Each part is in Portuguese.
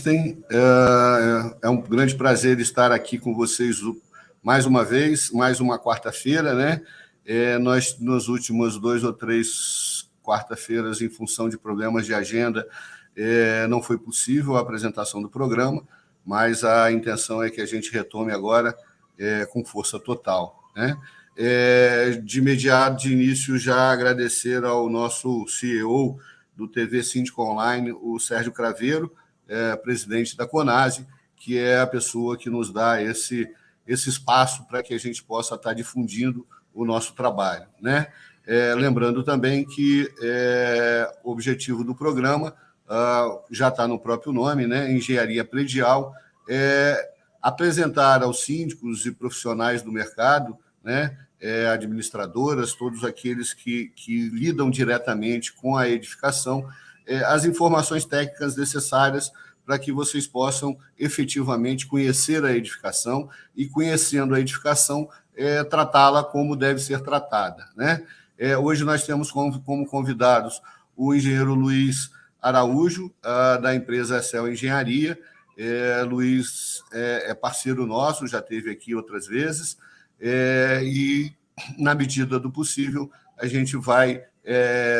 assistem. É um grande prazer estar aqui com vocês mais uma vez, mais uma quarta-feira, né? Nós, nos últimos 2 ou 3 quarta-feiras, em função de problemas de agenda, não foi possível a apresentação do programa, mas a intenção é que a gente retome agora com força total, né? De imediato, de início, já agradecer ao nosso CEO do TV Síndico Online, o Sérgio Craveiro, presidente da CONASE, que é a pessoa que nos dá esse espaço para que a gente possa estar difundindo o nosso trabalho, né? Lembrando também que o objetivo do programa já está no próprio nome, né? Engenharia Predial, apresentar aos síndicos e profissionais do mercado, né? Administradoras, todos aqueles que lidam diretamente com a edificação, as informações técnicas necessárias para que vocês possam efetivamente conhecer a edificação e, conhecendo a edificação, tratá-la como deve ser tratada, né? Hoje nós temos como convidados o engenheiro Luiz Araújo, da empresa Excel Engenharia. Luiz é parceiro nosso, já esteve aqui outras vezes, e, na medida do possível, a gente vai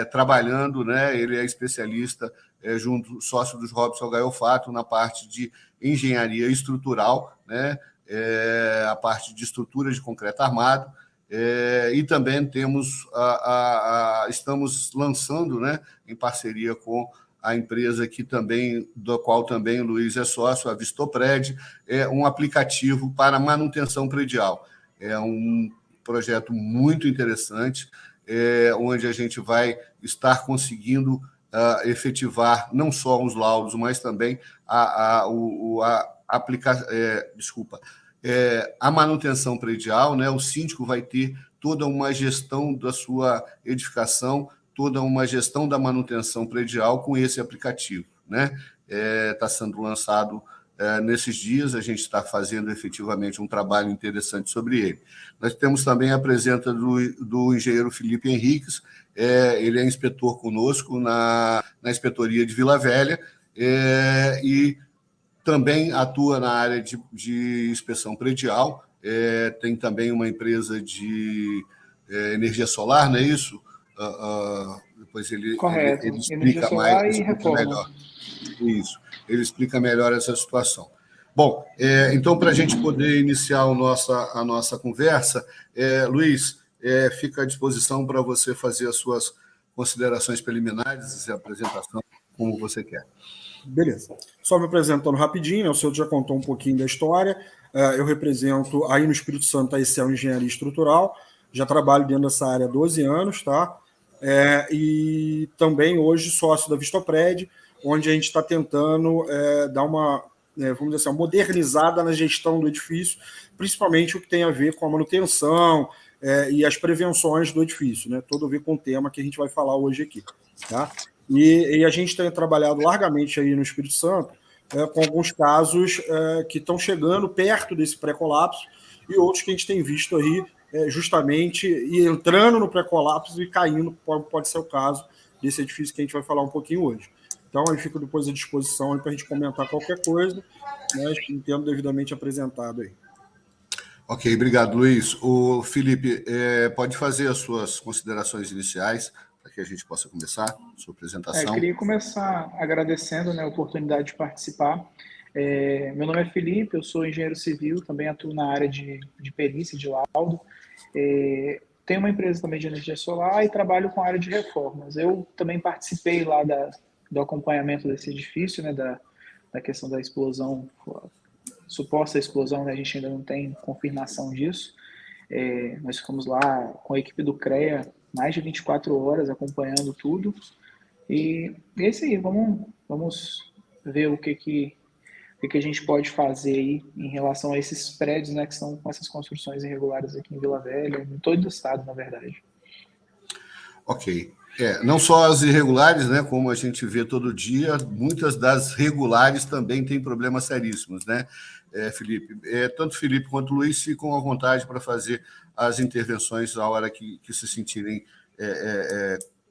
trabalhando, né? Ele é especialista, sócio dos Robson Gaiofato, na parte de engenharia estrutural, né? A parte de estrutura de concreto armado, e também estamos lançando, né, em parceria com a empresa da qual também o Luiz é sócio, a Vistopred, um aplicativo para manutenção predial. É um projeto muito interessante, onde a gente vai estar conseguindo efetivar não só os laudos, mas também a manutenção predial, né? O síndico vai ter toda uma gestão da sua edificação, toda uma gestão da manutenção predial com esse aplicativo, né? Está sendo lançado nesses dias, a gente está fazendo efetivamente um trabalho interessante sobre ele. Nós temos também a presença do engenheiro Felipe Henriques, ele é inspetor conosco na inspetoria de Vila Velha, e também atua na área de inspeção predial, tem também uma empresa de energia solar, não é isso? Depois ele explica mais, explica melhor. Isso, ele explica melhor essa situação. Bom, então, para a gente poder iniciar a nossa conversa, Luiz, fica à disposição para você fazer as suas considerações preliminares e a apresentação como você quer. Beleza. Só me apresentando rapidinho, o senhor já contou um pouquinho da história. Eu represento aí no Espírito Santo a Excel Engenharia Estrutural, já trabalho dentro dessa área há 12 anos, tá? E também hoje sócio da Vistopred, onde a gente está tentando dar uma, vamos dizer assim, uma modernizada na gestão do edifício, principalmente o que tem a ver com a manutenção e as prevenções do edifício, né? Tudo a ver com o tema que a gente vai falar hoje aqui, tá? E a gente tem trabalhado largamente aí no Espírito Santo com alguns casos que estão chegando perto desse pré-colapso e outros que a gente tem visto aí justamente entrando no pré-colapso e caindo, pode ser o caso desse edifício que a gente vai falar um pouquinho hoje. Então, eu fico depois à disposição para a gente comentar qualquer coisa, né, entendo devidamente apresentado aí. Ok, obrigado, Luiz. O Felipe, pode fazer as suas considerações iniciais para que a gente possa começar a sua apresentação. Eu queria começar agradecendo, né, a oportunidade de participar. Meu nome é Felipe, eu sou engenheiro civil, também atuo na área de perícia, de laudo. Tenho uma empresa também de energia solar e trabalho com a área de reformas. Eu também participei lá do acompanhamento desse edifício, né, da questão da explosão, suposta explosão, né, a gente ainda não tem confirmação disso. Nós ficamos lá com a equipe do CREA mais de 24 horas acompanhando tudo. E é isso aí, vamos ver o que a gente pode fazer aí em relação a esses prédios, né, que estão com essas construções irregulares aqui em Vila Velha, em todo o estado, na verdade. Ok. Não só as irregulares, né, como a gente vê todo dia, muitas das regulares também têm problemas seríssimos, né, Felipe? Tanto Felipe quanto Luiz ficam à vontade para fazer as intervenções na hora que se sentirem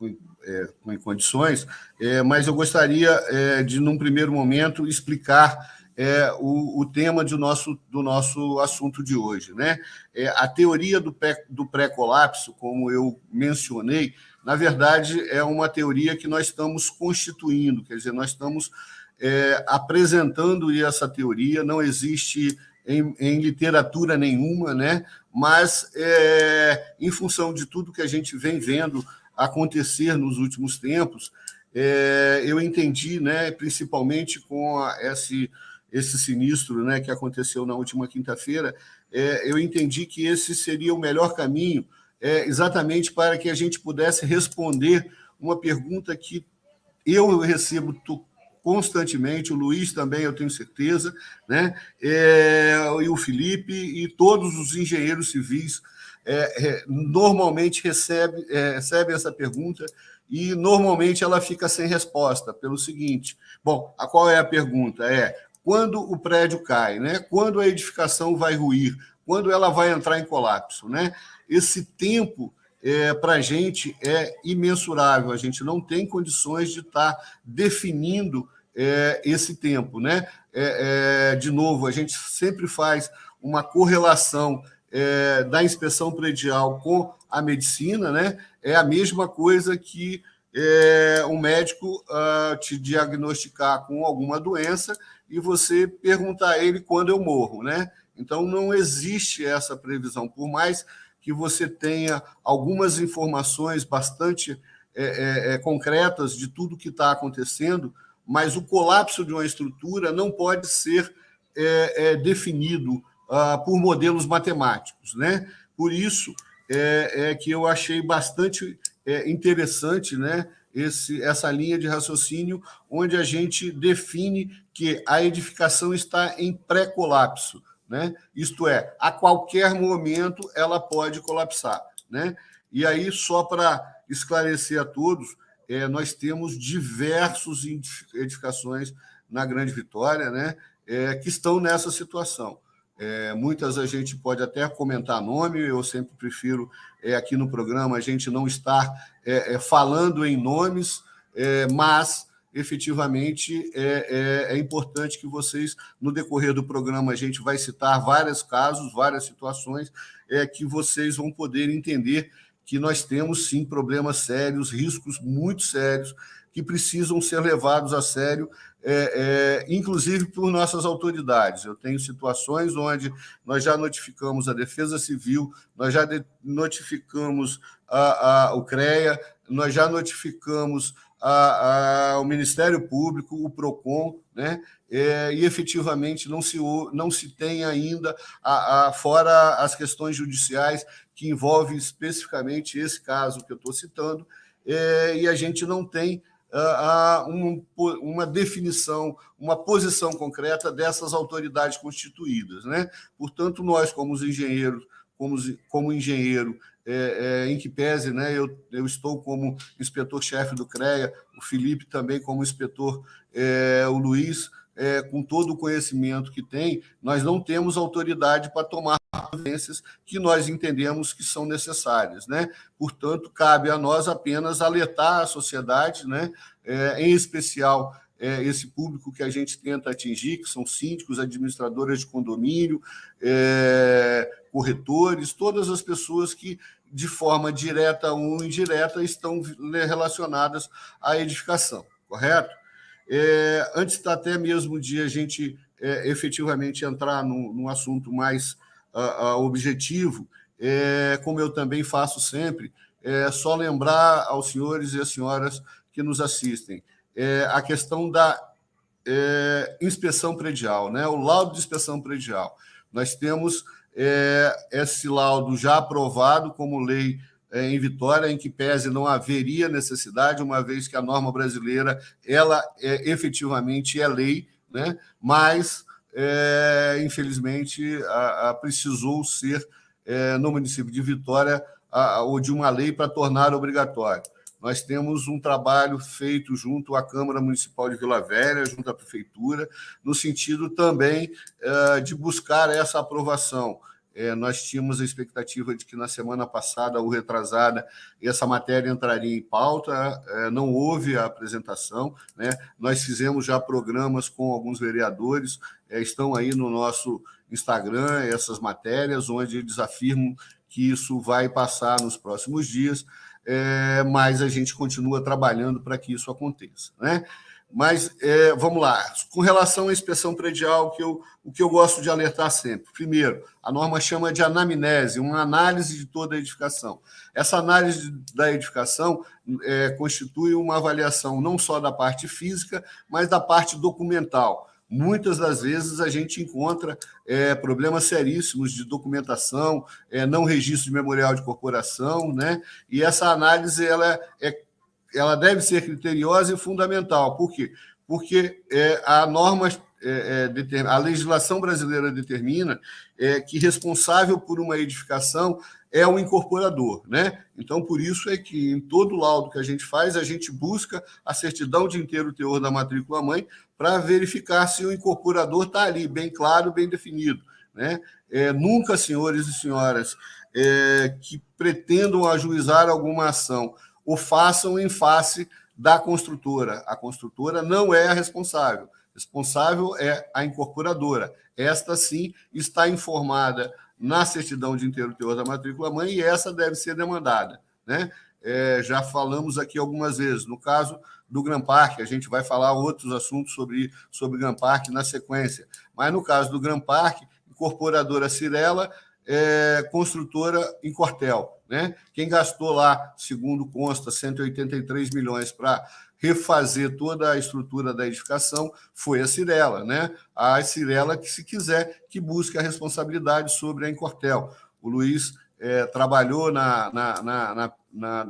em condições, mas eu gostaria de, num primeiro momento, explicar o tema do nosso assunto de hoje, né? A teoria do pré-colapso, como eu mencionei, na verdade, é uma teoria que nós estamos constituindo, quer dizer, nós estamos apresentando essa teoria, não existe em literatura nenhuma, né? Mas, em função de tudo que a gente vem vendo acontecer nos últimos tempos, eu entendi, né, principalmente com esse sinistro, né, que aconteceu na última quinta-feira, eu entendi que esse seria o melhor caminho, exatamente para que a gente pudesse responder uma pergunta que eu recebo constantemente, o Luiz também, eu tenho certeza, né? E o Felipe e todos os engenheiros civis normalmente recebem essa pergunta e normalmente ela fica sem resposta, pelo seguinte: bom, qual é a pergunta? Quando o prédio cai, né? Quando a edificação vai ruir, quando ela vai entrar em colapso, né? Esse tempo para a gente é imensurável, a gente não tem condições de estar definindo esse tempo, né? De novo, a gente sempre faz uma correlação da inspeção predial com a medicina, né? É a mesma coisa que um médico te diagnosticar com alguma doença e você perguntar a ele quando eu morro, né? Então, não existe essa previsão, por mais que você tenha algumas informações bastante concretas de tudo que está acontecendo, mas o colapso de uma estrutura não pode ser definido por modelos matemáticos, né? Por isso que eu achei bastante interessante, né, essa linha de raciocínio onde a gente define que a edificação está em pré-colapso, né? Isto é, a qualquer momento ela pode colapsar, né? E aí, só para esclarecer a todos, nós temos diversas edificações na Grande Vitória, né? Que estão nessa situação. Muitas a gente pode até comentar nome, eu sempre prefiro, aqui no programa, a gente não estar falando em nomes, mas efetivamente é importante que vocês, no decorrer do programa, a gente vai citar vários casos, várias situações, que vocês vão poder entender que nós temos, sim, problemas sérios, riscos muito sérios, que precisam ser levados a sério, inclusive por nossas autoridades. Eu tenho situações onde nós já notificamos a Defesa Civil, nós já notificamos o CREA, nós já notificamos o Ministério Público, o PROCON, né? E efetivamente não se tem ainda, fora as questões judiciais que envolvem especificamente esse caso que eu estou citando, e a gente não tem uma definição, uma posição concreta dessas autoridades constituídas, né? Portanto, nós, como os engenheiros, como engenheiro, em que pese, né, eu estou como inspetor-chefe do CREA, o Felipe também como inspetor, o Luiz, com todo o conhecimento que tem, nós não temos autoridade para tomar providências que nós entendemos que são necessárias, né? Portanto, cabe a nós apenas alertar a sociedade, né? Em especial esse público que a gente tenta atingir, que são síndicos, administradoras de condomínio, corretores, todas as pessoas que, de forma direta ou indireta, estão relacionadas à edificação, correto? Antes até mesmo de a gente efetivamente entrar num assunto mais objetivo, como eu também faço sempre, só lembrar aos senhores e às senhoras que nos assistem a questão da inspeção predial, né? O laudo de inspeção predial. Nós temos esse laudo já aprovado como lei em Vitória, em que pese não haveria necessidade, uma vez que a norma brasileira ela efetivamente é lei, né? Mas, infelizmente, precisou ser, no município de Vitória, ou de uma lei para tornar obrigatório. Nós temos um trabalho feito junto à Câmara Municipal de Vila Velha, junto à Prefeitura, no sentido também de buscar essa aprovação. Nós tínhamos a expectativa de que na semana passada ou retrasada essa matéria entraria em pauta, não houve a apresentação, né? Nós fizemos já programas com alguns vereadores, estão aí no nosso Instagram essas matérias, onde eles afirmam que isso vai passar nos próximos dias, mas a gente continua trabalhando para que isso aconteça, né? Mas vamos lá, com relação à inspeção predial, o que eu gosto de alertar sempre. Primeiro, a norma chama de anamnese, uma análise de toda a edificação. Essa análise da edificação constitui uma avaliação não só da parte física, mas da parte documental. Muitas das vezes a gente encontra problemas seríssimos de documentação, não registro de memorial de corporação, né? E essa análise ela deve ser criteriosa e fundamental. Por quê? Porque a norma, a legislação brasileira determina que responsável por uma edificação é o incorporador, né? Então, por isso é que em todo laudo que a gente faz, a gente busca a certidão de inteiro teor da matrícula-mãe para verificar se o incorporador está ali, bem claro, bem definido, né? Nunca, senhores e senhoras, que pretendam ajuizar alguma ação o façam em face da construtora. A construtora não é a responsável. Responsável é a incorporadora. Esta, sim, está informada na certidão de inteiro teor da matrícula-mãe e essa deve ser demandada, né? Já falamos aqui algumas vezes. No caso do Gran Park, a gente vai falar outros assuntos sobre Gran Park na sequência. Mas, no caso do Gran Park, incorporadora Cirela, construtora Incortel, né? Quem gastou lá, segundo consta, 183 milhões para refazer toda a estrutura da edificação foi a Cirela, né? A Cirela que, se quiser, que busque a responsabilidade sobre a Incortel. O Luiz trabalhou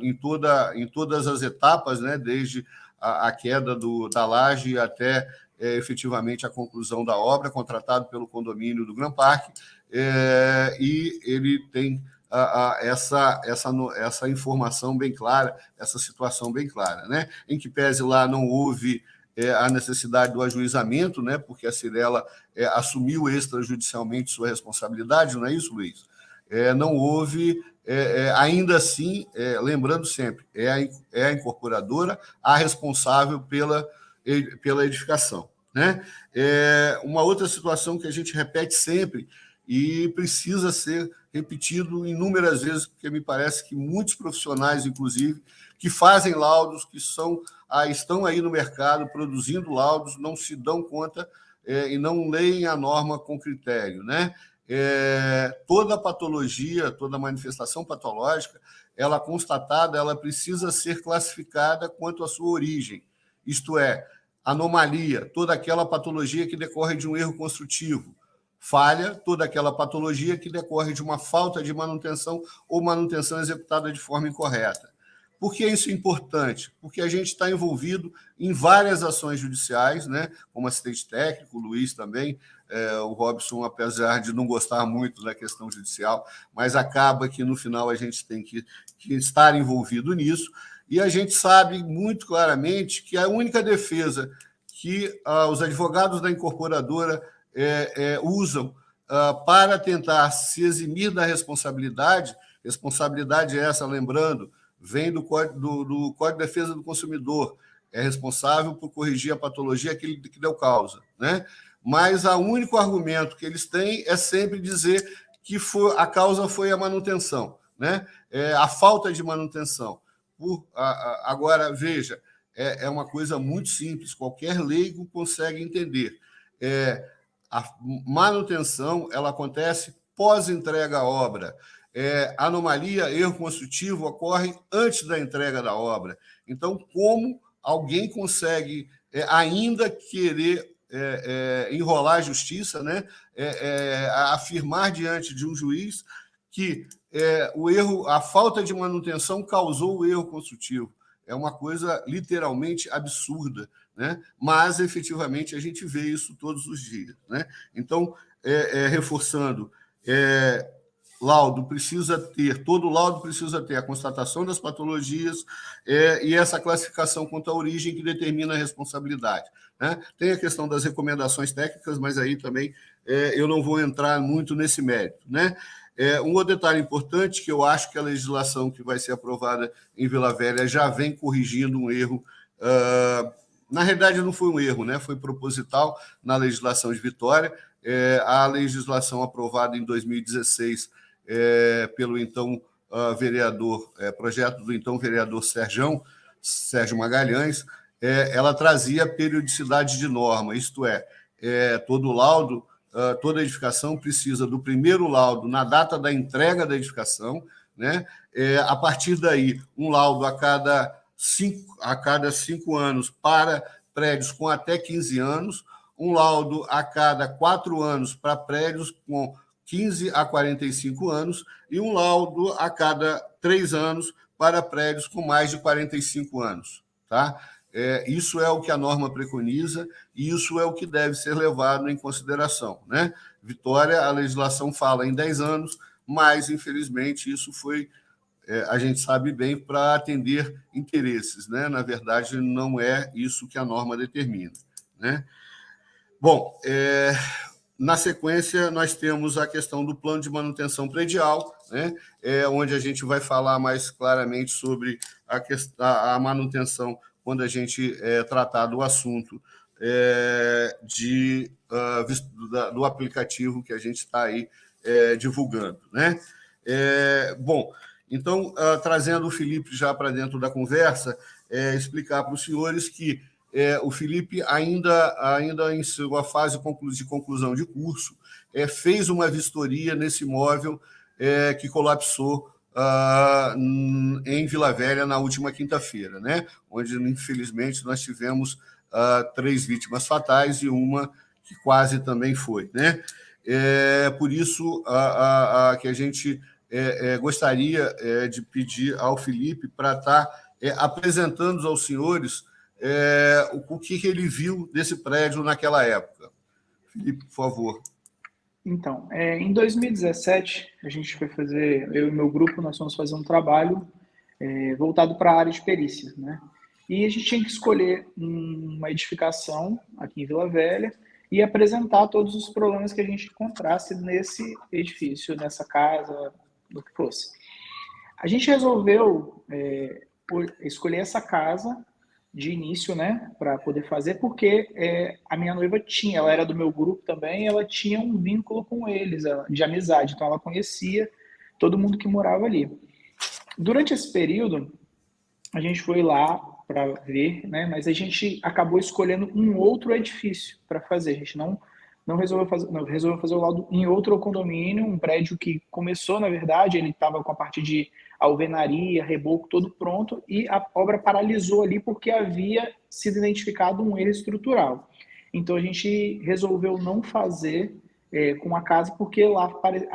em todas as etapas, né? Desde a queda da laje até efetivamente a conclusão da obra, contratado pelo condomínio do Gran Park, e ele tem essa informação bem clara, essa situação bem clara, né? Em que pese lá não houve a necessidade do ajuizamento, né? Porque a Cirela assumiu extrajudicialmente sua responsabilidade, não é isso, Luiz? Não houve, ainda assim, lembrando sempre, é a incorporadora a responsável pela edificação, né? Uma outra situação que a gente repete sempre e precisa ser repetido inúmeras vezes, porque me parece que muitos profissionais, inclusive, que fazem laudos, que estão aí no mercado produzindo laudos, não se dão conta e não leem a norma com critério, né? Toda patologia, toda manifestação patológica, ela constatada, ela precisa ser classificada quanto à sua origem, isto é, anomalia, toda aquela patologia que decorre de um erro construtivo, falha, toda aquela patologia que decorre de uma falta de manutenção ou manutenção executada de forma incorreta. Por que isso é importante? Porque a gente está envolvido em várias ações judiciais, né? Como assistente técnico, o Luiz também, o Robson, apesar de não gostar muito da questão judicial, mas acaba que, no final, a gente tem que estar envolvido nisso, e a gente sabe muito claramente que a única defesa que os advogados da incorporadora usam para tentar se eximir da responsabilidade essa, lembrando, vem do Código de Defesa do Consumidor, é responsável por corrigir a patologia que deu causa, né? Mas o único argumento que eles têm é sempre dizer que a causa foi a manutenção, né? A falta de manutenção. Agora, veja, é uma coisa muito simples, qualquer leigo consegue entender. A manutenção ela acontece pós-entrega à obra. Anomalia, erro construtivo ocorre antes da entrega da obra. Então, como alguém consegue ainda querer enrolar a justiça, né? Afirmar diante de um juiz que o erro, a falta de manutenção causou o erro construtivo? É uma coisa literalmente absurda, né? Mas, efetivamente, a gente vê isso todos os dias, né? Então, reforçando, todo laudo precisa ter a constatação das patologias e essa classificação quanto à origem que determina a responsabilidade, né? Tem a questão das recomendações técnicas, mas aí também eu não vou entrar muito nesse mérito, né? Um outro detalhe importante, que eu acho que a legislação que vai ser aprovada em Vila Velha já vem corrigindo um erro. Na realidade, não foi um erro, né? Foi proposital na legislação de Vitória. A legislação aprovada em 2016 pelo então projeto do então vereador Sérgio Magalhães, ela trazia periodicidade de norma, isto todo laudo, toda edificação precisa do primeiro laudo na data da entrega da edificação, né? A partir daí, um laudo a cada 5 anos para prédios com até 15 anos, um laudo a cada 4 anos para prédios com 15 a 45 anos e um laudo a cada 3 anos para prédios com mais de 45 anos. Tá? Isso é o que a norma preconiza e isso é o que deve ser levado em consideração. Né? Vitória, a legislação fala em 10 anos, mas, infelizmente, isso foi, a gente sabe bem, para atender interesses. Né? Na verdade, não é isso que a norma determina. Né? Bom, na sequência, nós temos a questão do plano de manutenção predial, né? Onde a gente vai falar mais claramente sobre a manutenção quando a gente tratar do assunto do aplicativo que a gente está aí divulgando. Né? Bom, então, trazendo o Felipe já para dentro da conversa, explicar para os senhores que o Felipe, ainda em sua fase de conclusão de curso, fez uma vistoria nesse imóvel que colapsou em Vila Velha na última quinta-feira, né? Onde, infelizmente, nós tivemos 3 vítimas fatais e uma que quase também foi. Né? Por isso que a gente gostaria de pedir ao Felipe para estar apresentando aos senhores o que ele viu desse prédio naquela época. Felipe, por favor. Então, em 2017, a gente foi fazer, eu e meu grupo, nós fomos fazer um trabalho voltado para a área de perícia, né? E a gente tinha que escolher uma edificação aqui em Vila Velha e apresentar todos os problemas que a gente encontrasse nesse edifício, nessa casa, do que fosse. A gente resolveu escolher essa casa de início, né, para poder fazer, porque a minha noiva ela era do meu grupo também, ela tinha um vínculo com eles, de amizade, então ela conhecia todo mundo que morava ali. Durante esse período, a gente foi lá para ver, né, mas a gente acabou escolhendo um outro edifício para fazer, a gente não resolveu fazer o laudo em outro condomínio, um prédio que começou, na verdade, ele estava com a parte de alvenaria, reboco, todo pronto, e a obra paralisou ali porque havia sido identificado um erro estrutural. Então, a gente resolveu não fazer com a casa porque lá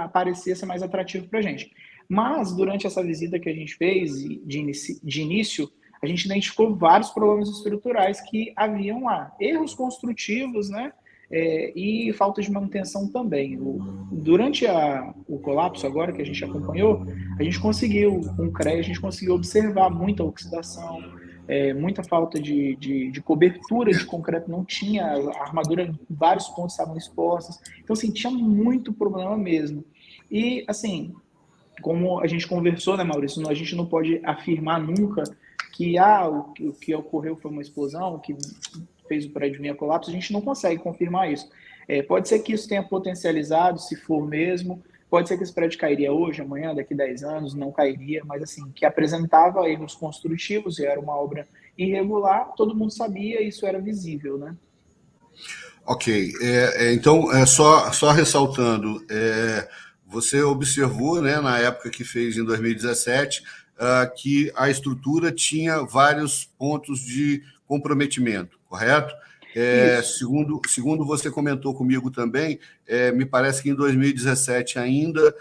parecia ser mais atrativo para a gente. Mas, durante essa visita que a gente fez, de início, a gente identificou vários problemas estruturais que haviam lá. Erros construtivos, né? E falta de manutenção também. Durante o colapso agora que a gente acompanhou, a gente conseguiu, com o CREA, a gente conseguiu observar muita oxidação, muita falta de cobertura de concreto, não tinha, a armadura em vários pontos estavam expostas, então assim, tinha muito problema mesmo. E assim, como a gente conversou, né, Maurício, a gente não pode afirmar nunca que o que ocorreu foi uma explosão, que fez o prédio vir a colapso, a gente não consegue confirmar isso. Pode ser que isso tenha potencializado, se for mesmo, pode ser que esse prédio cairia hoje, amanhã, daqui 10 anos, não cairia, mas assim, que apresentava erros construtivos e era uma obra irregular, todo mundo sabia e isso era visível, né? Ok, então, só ressaltando, você observou, né, na época que fez em 2017, que a estrutura tinha vários pontos de comprometimento, correto? Segundo você comentou comigo também, me parece que em 2017 ainda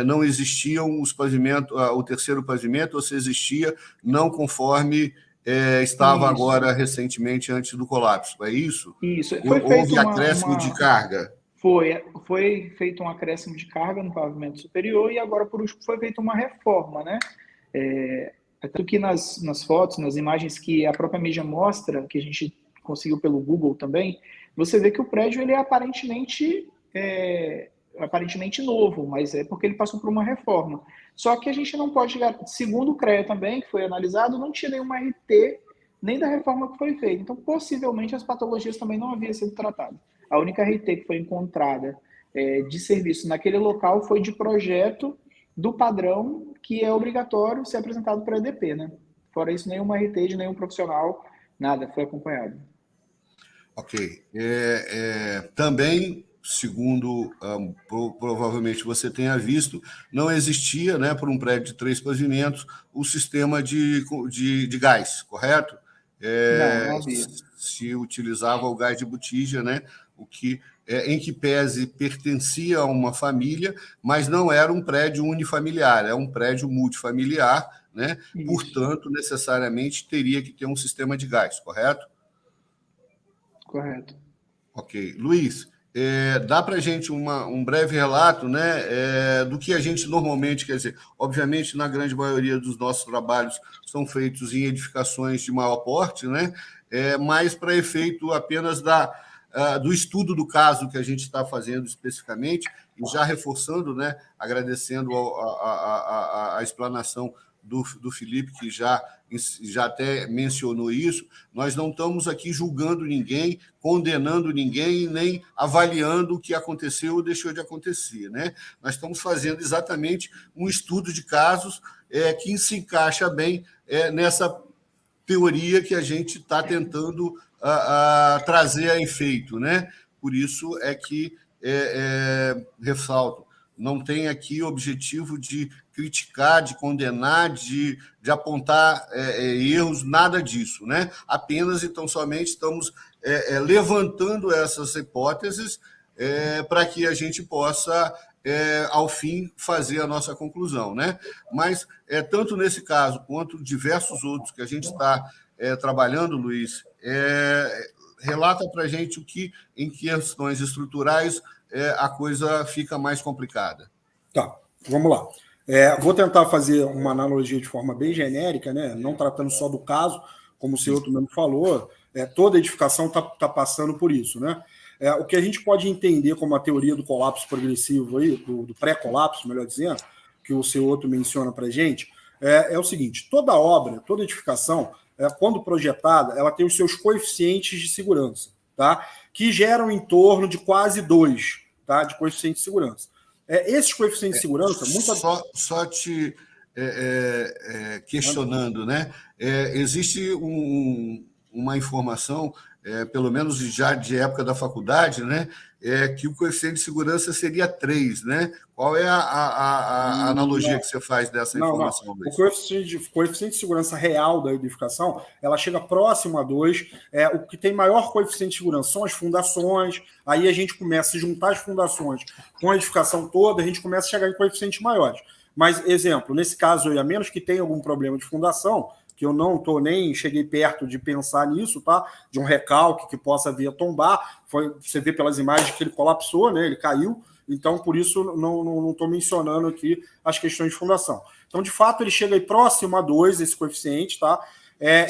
não existiam os pavimentos, o terceiro pavimento, ou se existia, não conforme estava agora recentemente antes do colapso, é isso? Isso. Houve acréscimo de carga? Foi feito um acréscimo de carga no pavimento superior e agora, por último, foi feita uma reforma, né? Tanto que nas fotos, nas imagens que a própria mídia mostra, que a gente conseguiu pelo Google também, você vê que o prédio ele aparentemente aparentemente novo, mas é porque ele passou por uma reforma. Só que a gente não pode, segundo o CREA também, que foi analisado, não tinha nenhuma RT nem da reforma que foi feita. Então, possivelmente, as patologias também não haviam sido tratadas. A única RT que foi encontrada de serviço naquele local foi de projeto do padrão que é obrigatório ser apresentado para a EDP, né? Fora isso, nenhuma RT de nenhum profissional, nada foi acompanhado. Ok. Também, segundo provavelmente você tenha visto, não existia, né, por um prédio de 3 pavimentos, o sistema de gás, correto? Não havia. Se utilizava o gás de botija, né, em que pese pertencia a uma família, mas não era um prédio unifamiliar, é um prédio multifamiliar, né? Isso. Portanto, necessariamente teria que ter um sistema de gás, correto? Correto. Ok. Luiz, dá para a gente um breve relato, né, do que a gente normalmente, quer dizer, obviamente, na grande maioria dos nossos trabalhos são feitos em edificações de maior porte, né, mas para efeito apenas do estudo do caso que a gente está fazendo especificamente, e já reforçando, né, agradecendo a explanação do Felipe, que já até mencionou isso, nós não estamos aqui julgando ninguém, condenando ninguém, nem avaliando o que aconteceu ou deixou de acontecer, né? Nós estamos fazendo exatamente um estudo de casos que se encaixa bem nessa teoria que a gente está tentando trazer a efeito, né? Por isso é que ressalto, não tem aqui objetivo de criticar, de condenar, de apontar erros, nada disso, né? Apenas, então, somente estamos levantando essas hipóteses para que a gente possa, ao fim, fazer a nossa conclusão, né? Mas, tanto nesse caso quanto diversos outros que a gente está trabalhando, Luiz, relata para a gente o que, em questões estruturais, a coisa fica mais complicada. Tá, vamos lá. Vou tentar fazer uma analogia de forma bem genérica, né? Não tratando só do caso, como o senhor mesmo falou, toda edificação está passando por isso, né? O que a gente pode entender como a teoria do colapso progressivo, aí, do pré-colapso, melhor dizendo, que o senhor menciona para a gente, é o seguinte: toda obra, toda edificação, quando projetada, ela tem os seus coeficientes de segurança, tá? Que geram em torno de quase 2, tá? De coeficiente de segurança. Esses coeficientes de segurança... Só te questionando, né? Existe uma informação, pelo menos já de época da faculdade, né? Que o coeficiente de segurança seria 3, né? Qual é a analogia que você faz dessa informação? Não. O coeficiente de segurança real da edificação, ela chega próximo a 2. O que tem maior coeficiente de segurança são as fundações. Aí a gente começa a juntar as fundações com a edificação toda, a gente começa a chegar em coeficientes maiores. Mas, exemplo, nesse caso, a menos que tenha algum problema de fundação, que eu não nem cheguei perto de pensar nisso, tá? De um recalque que possa vir a tombar. Você vê pelas imagens que ele colapsou, né? Ele caiu. Então, por isso, não estou mencionando aqui as questões de fundação. Então, de fato, ele chega aí próximo a 2, esse coeficiente, tá?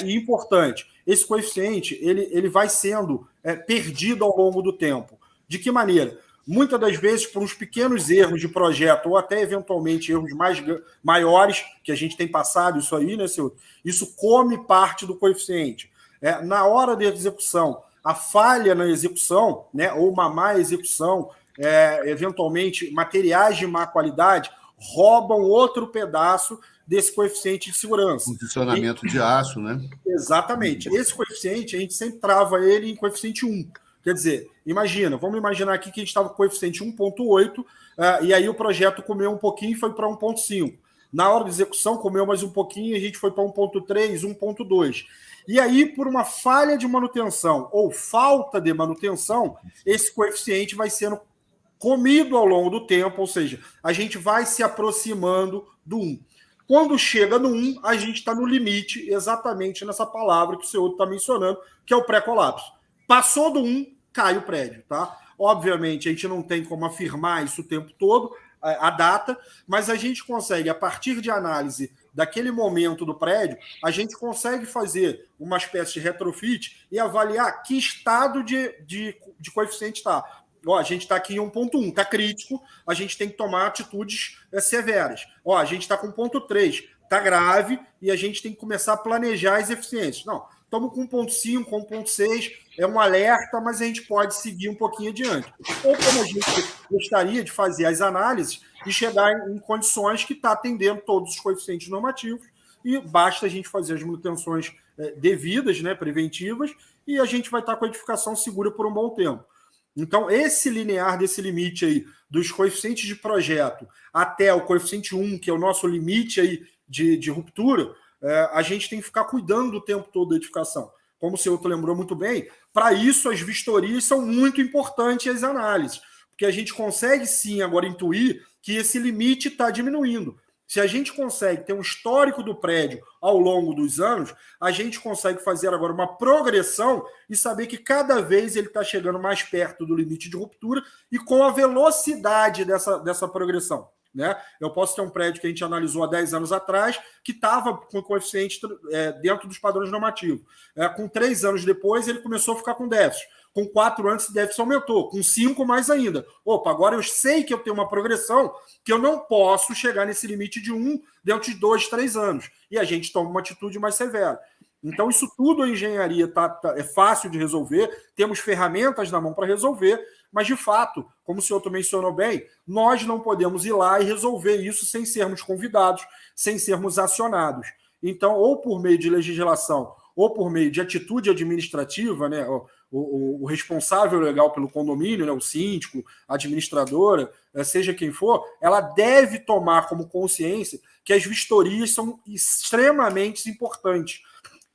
E importante, esse coeficiente ele vai sendo perdido ao longo do tempo. De que maneira? Muitas das vezes por uns pequenos erros de projeto ou até eventualmente erros maiores, que a gente tem passado isso aí, né, senhor? Isso come parte do coeficiente. Na hora da execução, a falha na execução, né, ou uma má execução, eventualmente materiais de má qualidade, roubam outro pedaço desse coeficiente de segurança. Condicionamento de aço, né? Exatamente. Esse coeficiente, a gente sempre trava ele em coeficiente 1. Quer dizer, vamos imaginar aqui que a gente estava com coeficiente 1,8, e aí o projeto comeu um pouquinho e foi para 1,5. Na hora da execução, comeu mais um pouquinho e a gente foi para 1,3, 1,2. E aí, por uma falha de manutenção ou falta de manutenção, esse coeficiente vai sendo comido ao longo do tempo, ou seja, a gente vai se aproximando do 1. Quando chega no 1, a gente está no limite, exatamente nessa palavra que o senhor está mencionando, que é o pré-colapso. Passou do 1, cai o prédio, tá? Obviamente, a gente não tem como afirmar isso o tempo todo, a data, mas a gente consegue, a partir de análise daquele momento do prédio, a gente consegue fazer uma espécie de retrofit e avaliar que estado de coeficiente está. Ó, a gente está aqui em 1.1, está crítico, a gente tem que tomar atitudes severas. Ó, a gente está com 1.3, está grave, e a gente tem que começar a planejar as eficiências. Não, estamos com 1.5, 1.6, é um alerta, mas a gente pode seguir um pouquinho adiante. Ou como a gente gostaria de fazer as análises e chegar em condições que está atendendo todos os coeficientes normativos, e basta a gente fazer as manutenções devidas, né, preventivas, e a gente vai estar com a edificação segura por um bom tempo. Então, esse linear desse limite aí, dos coeficientes de projeto até o coeficiente 1, que é o nosso limite aí de ruptura, a gente tem que ficar cuidando o tempo todo da edificação. Como o senhor lembrou muito bem, para isso as vistorias são muito importantes, as análises, porque a gente consegue sim agora intuir que esse limite está diminuindo. Se a gente consegue ter um histórico do prédio ao longo dos anos, a gente consegue fazer agora uma progressão e saber que cada vez ele está chegando mais perto do limite de ruptura e com a velocidade dessa progressão. Né? Eu posso ter um prédio que a gente analisou há 10 anos atrás que estava com coeficiente dentro dos padrões normativos. Com 3 anos depois, ele começou a ficar com déficit. Com 4 anos, esse déficit aumentou. Com 5, mais ainda. Opa, agora eu sei que eu tenho uma progressão que eu não posso chegar nesse limite de 1 dentro de 2, 3 anos. E a gente toma uma atitude mais severa. Então, isso tudo a engenharia é fácil de resolver, temos ferramentas na mão para resolver, mas, de fato, como o senhor também mencionou bem, nós não podemos ir lá e resolver isso sem sermos convidados, sem sermos acionados. Então, ou por meio de legislação, ou por meio de atitude administrativa, né, o responsável legal pelo condomínio, né, o síndico, a administradora, seja quem for, ela deve tomar como consciência que as vistorias são extremamente importantes.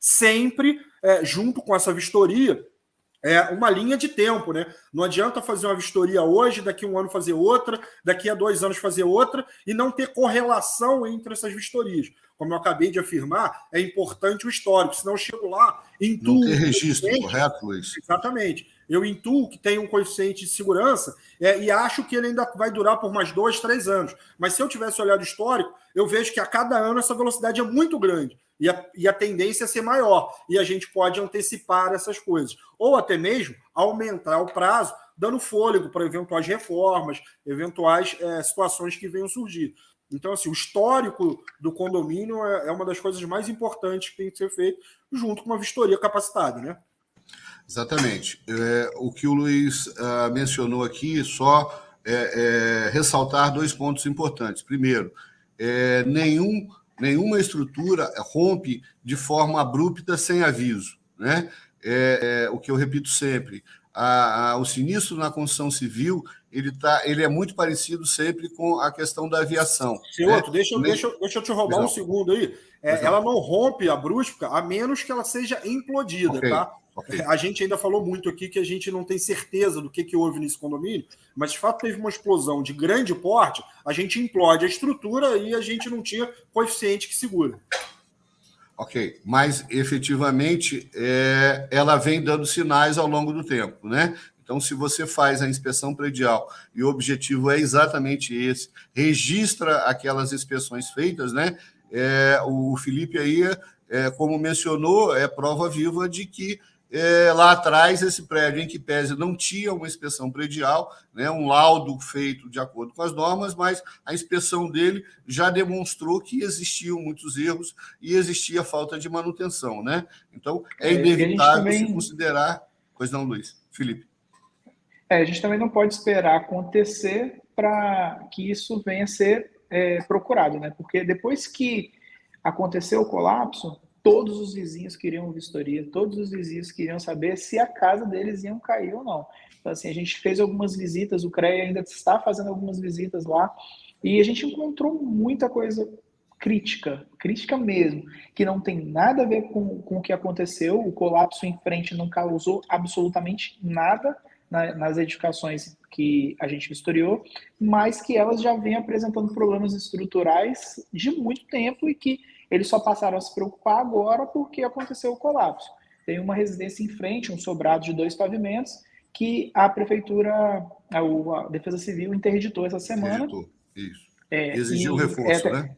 Sempre, junto com essa vistoria, uma linha de tempo, né? Não adianta fazer uma vistoria hoje, daqui a 1 ano fazer outra, daqui a 2 anos fazer outra, e não ter correlação entre essas vistorias. Como eu acabei de afirmar, é importante o histórico, senão eu chego lá, intuo... Não ter registro, correto, Luiz? Exatamente. Eu intuo que tem um coeficiente de segurança e acho que ele ainda vai durar por mais 2, 3 anos. Mas se eu tivesse olhado histórico, eu vejo que a cada ano essa velocidade é muito grande. E a tendência é ser maior. E a gente pode antecipar essas coisas. Ou até mesmo aumentar o prazo, dando fôlego para eventuais reformas, eventuais situações que venham surgir. Então, assim, o histórico do condomínio é uma das coisas mais importantes que tem que ser feito, junto com uma vistoria capacitada, né? Exatamente. O que o Luiz mencionou aqui, só ressaltar 2 pontos importantes. Primeiro, nenhuma estrutura rompe de forma abrupta sem aviso, né? O que eu repito sempre, o sinistro na construção civil ele é muito parecido sempre com a questão da aviação. Senhor, né? deixa eu te roubar um segundo aí. Ela não rompe a brusca, a menos que ela seja implodida, okay, tá? Okay. A gente ainda falou muito aqui que a gente não tem certeza do que houve nesse condomínio, mas de fato teve uma explosão de grande porte, a gente implode a estrutura e a gente não tinha coeficiente que segura. Ok, mas efetivamente ela vem dando sinais ao longo do tempo, né? Então, se você faz a inspeção predial e o objetivo é exatamente esse, registra aquelas inspeções feitas, né? O Felipe aí, como mencionou, é prova viva de que lá atrás, esse prédio, em que pese não tinha uma inspeção predial, né, um laudo feito de acordo com as normas, mas a inspeção dele já demonstrou que existiam muitos erros e existia falta de manutenção. Né? Então, é inevitável também se considerar... Pois não, Luiz. Felipe. A gente também não pode esperar acontecer para que isso venha a ser procurado, né? Porque depois que aconteceu o colapso, todos os vizinhos queriam vistoria, todos os vizinhos queriam saber se a casa deles iam cair ou não. Então, assim, a gente fez algumas visitas, o CREA ainda está fazendo algumas visitas lá, e a gente encontrou muita coisa crítica mesmo, que não tem nada a ver com o que aconteceu. O colapso em frente não causou absolutamente nada nas edificações que a gente vistoriou, mas que elas já vêm apresentando problemas estruturais de muito tempo e que eles só passaram a se preocupar agora porque aconteceu o colapso. Tem uma residência em frente, um sobrado de 2 pavimentos, que a prefeitura, a Defesa Civil interditou essa semana. Isso. Exigiu reforço, né?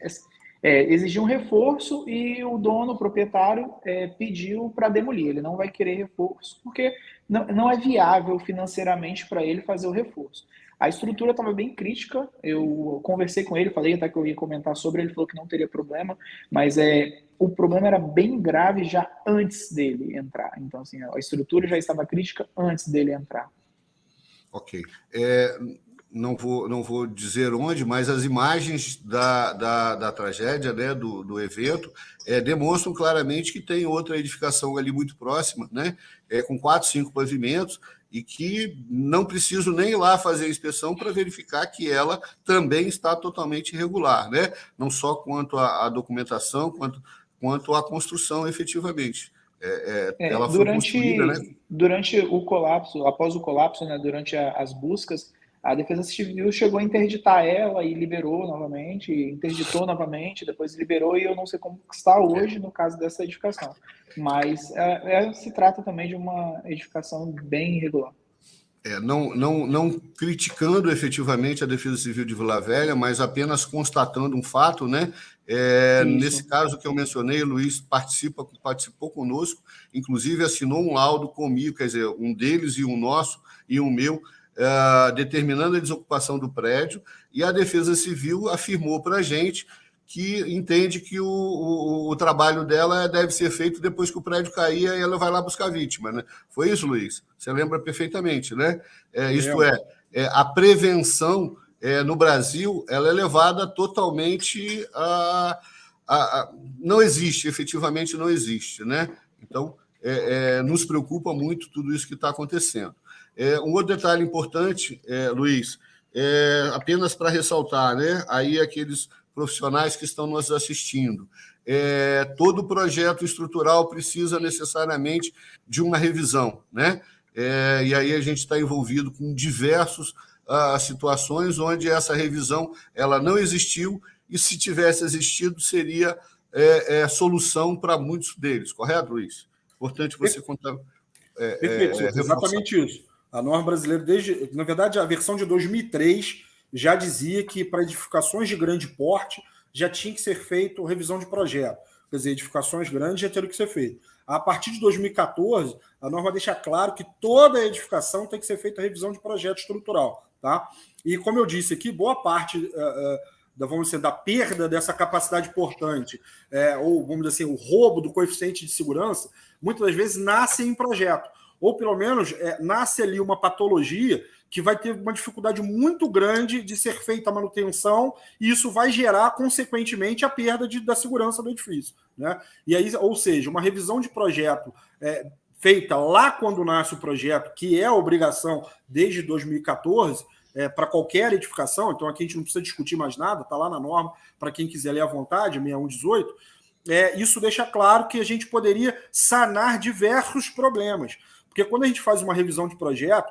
Exigiu um reforço e o dono, o proprietário, pediu para demolir. Ele não vai querer reforço, porque não é viável financeiramente para ele fazer o reforço. A estrutura estava bem crítica, eu conversei com ele, falei até que eu ia comentar sobre, ele falou que não teria problema, mas o problema era bem grave já antes dele entrar. Então, assim, a estrutura já estava crítica antes dele entrar. Ok. Não vou dizer onde, mas as imagens da tragédia, né, do evento, demonstram claramente que tem outra edificação ali muito próxima, né, com 4, 5 pavimentos, e que não preciso nem ir lá fazer a inspeção para verificar que ela também está totalmente irregular, né, não só quanto à documentação, quanto à construção efetivamente. Ela foi construída, né? Durante o colapso, após o colapso, né, durante as buscas, a Defesa Civil chegou a interditar ela e liberou novamente, interditou novamente, depois liberou, e eu não sei como está hoje no caso dessa edificação. Mas se trata também de uma edificação bem irregular. Não criticando efetivamente a Defesa Civil de Vila Velha, mas apenas constatando um fato, né? Nesse caso que eu mencionei, o Luiz participou conosco, inclusive assinou um laudo comigo, quer dizer, um deles e um nosso e um meu, determinando a desocupação do prédio, e a Defesa Civil afirmou para a gente que entende que o trabalho dela deve ser feito depois que o prédio cair e ela vai lá buscar a vítima, né? Foi isso, Luiz? Você lembra perfeitamente, né? Isto a prevenção no Brasil, ela é levada totalmente não existe, efetivamente não existe, né? Então, nos preocupa muito tudo isso que está acontecendo. Um outro detalhe importante, Luiz, apenas para ressaltar, né? Aí aqueles profissionais que estão nos assistindo. Todo projeto estrutural precisa necessariamente de uma revisão, né? E aí a gente está envolvido com diversas situações onde essa revisão ela não existiu, e se tivesse existido, seria solução para muitos deles, correto, Luiz? Importante você contar. Perfeito, exatamente isso. A norma brasileira, na verdade, a versão de 2003 já dizia que para edificações de grande porte já tinha que ser feito revisão de projeto. Quer dizer, edificações grandes já teriam que ser feito. A partir de 2014, a norma deixa claro que toda edificação tem que ser feita revisão de projeto estrutural. Tá? E, como eu disse aqui, boa parte vamos dizer, da perda dessa capacidade portante, ou, vamos dizer assim, o roubo do coeficiente de segurança, muitas das vezes nasce em projeto. Ou, pelo menos, nasce ali uma patologia que vai ter uma dificuldade muito grande de ser feita a manutenção, e isso vai gerar, consequentemente, a perda da segurança do edifício. Né? E aí, ou seja, uma revisão de projeto feita lá quando nasce o projeto, que é a obrigação desde 2014, para qualquer edificação, então aqui a gente não precisa discutir mais nada, está lá na norma, para quem quiser ler à vontade, 6118, isso deixa claro que a gente poderia sanar diversos problemas. Porque quando a gente faz uma revisão de projeto,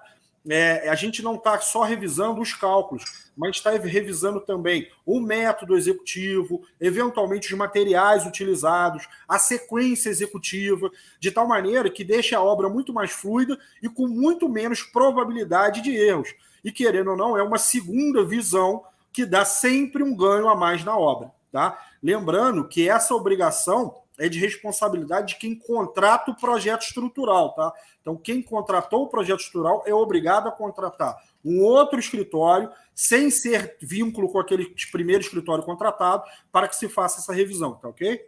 a gente não está só revisando os cálculos, mas está revisando também o método executivo, eventualmente os materiais utilizados, a sequência executiva, de tal maneira que deixa a obra muito mais fluida e com muito menos probabilidade de erros. E, querendo ou não, é uma segunda visão que dá sempre um ganho a mais na obra. Tá? Lembrando que essa obrigação é de responsabilidade de quem contrata o projeto estrutural. Tá? Então, quem contratou o projeto estrutural é obrigado a contratar um outro escritório, sem ser vínculo com aquele primeiro escritório contratado, para que se faça essa revisão. Tá ok?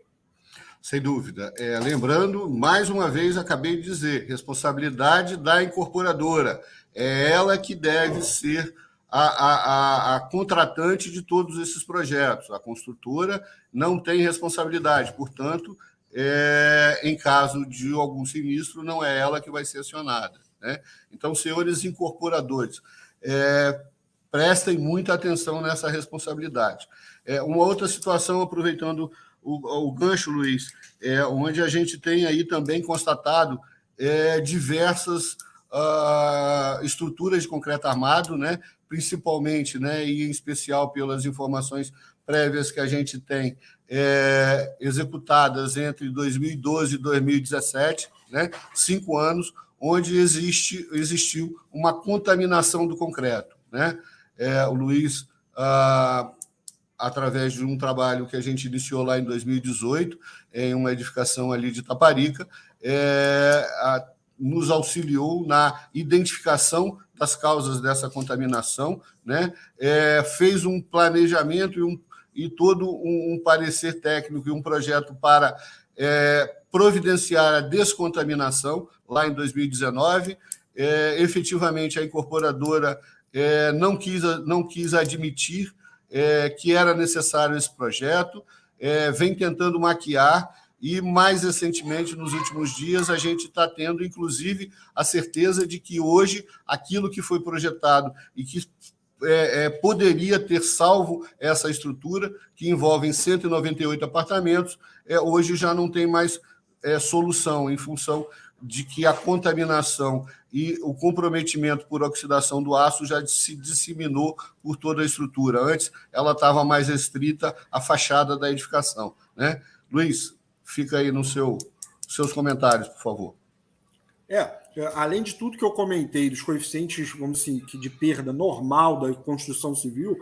Sem dúvida. Lembrando, mais uma vez, acabei de dizer, responsabilidade da incorporadora. É ela que deve ser a contratante de todos esses projetos. A construtora não tem responsabilidade, portanto, em caso de algum sinistro, não é ela que vai ser acionada. Né? Então, senhores incorporadores, prestem muita atenção nessa responsabilidade. Uma outra situação, aproveitando o gancho, Luiz, onde a gente tem aí também constatado diversas estruturas de concreto armado, né? Principalmente, né, e em especial pelas informações prévias que a gente tem, executadas entre 2012 e 2017, né, 5 anos, onde existiu uma contaminação do concreto. Né? O Luiz através de um trabalho que a gente iniciou lá em 2018, em uma edificação ali de Taparica, nos auxiliou na identificação das causas dessa contaminação, né? Fez um planejamento e todo um parecer técnico e um projeto para providenciar a descontaminação lá em 2019. Efetivamente, a incorporadora não quis admitir que era necessário esse projeto, vem tentando maquiar, e, mais recentemente, nos últimos dias, a gente está tendo, inclusive, a certeza de que hoje aquilo que foi projetado e que poderia ter salvo essa estrutura, que envolve 198 apartamentos, hoje já não tem mais solução, em função de que a contaminação e o comprometimento por oxidação do aço já se disseminou por toda a estrutura. Antes, ela estava mais restrita à fachada da edificação, né? Luiz, fica aí nos seus comentários, por favor. Além de tudo que eu comentei, dos coeficientes, vamos assim, de perda normal da construção civil,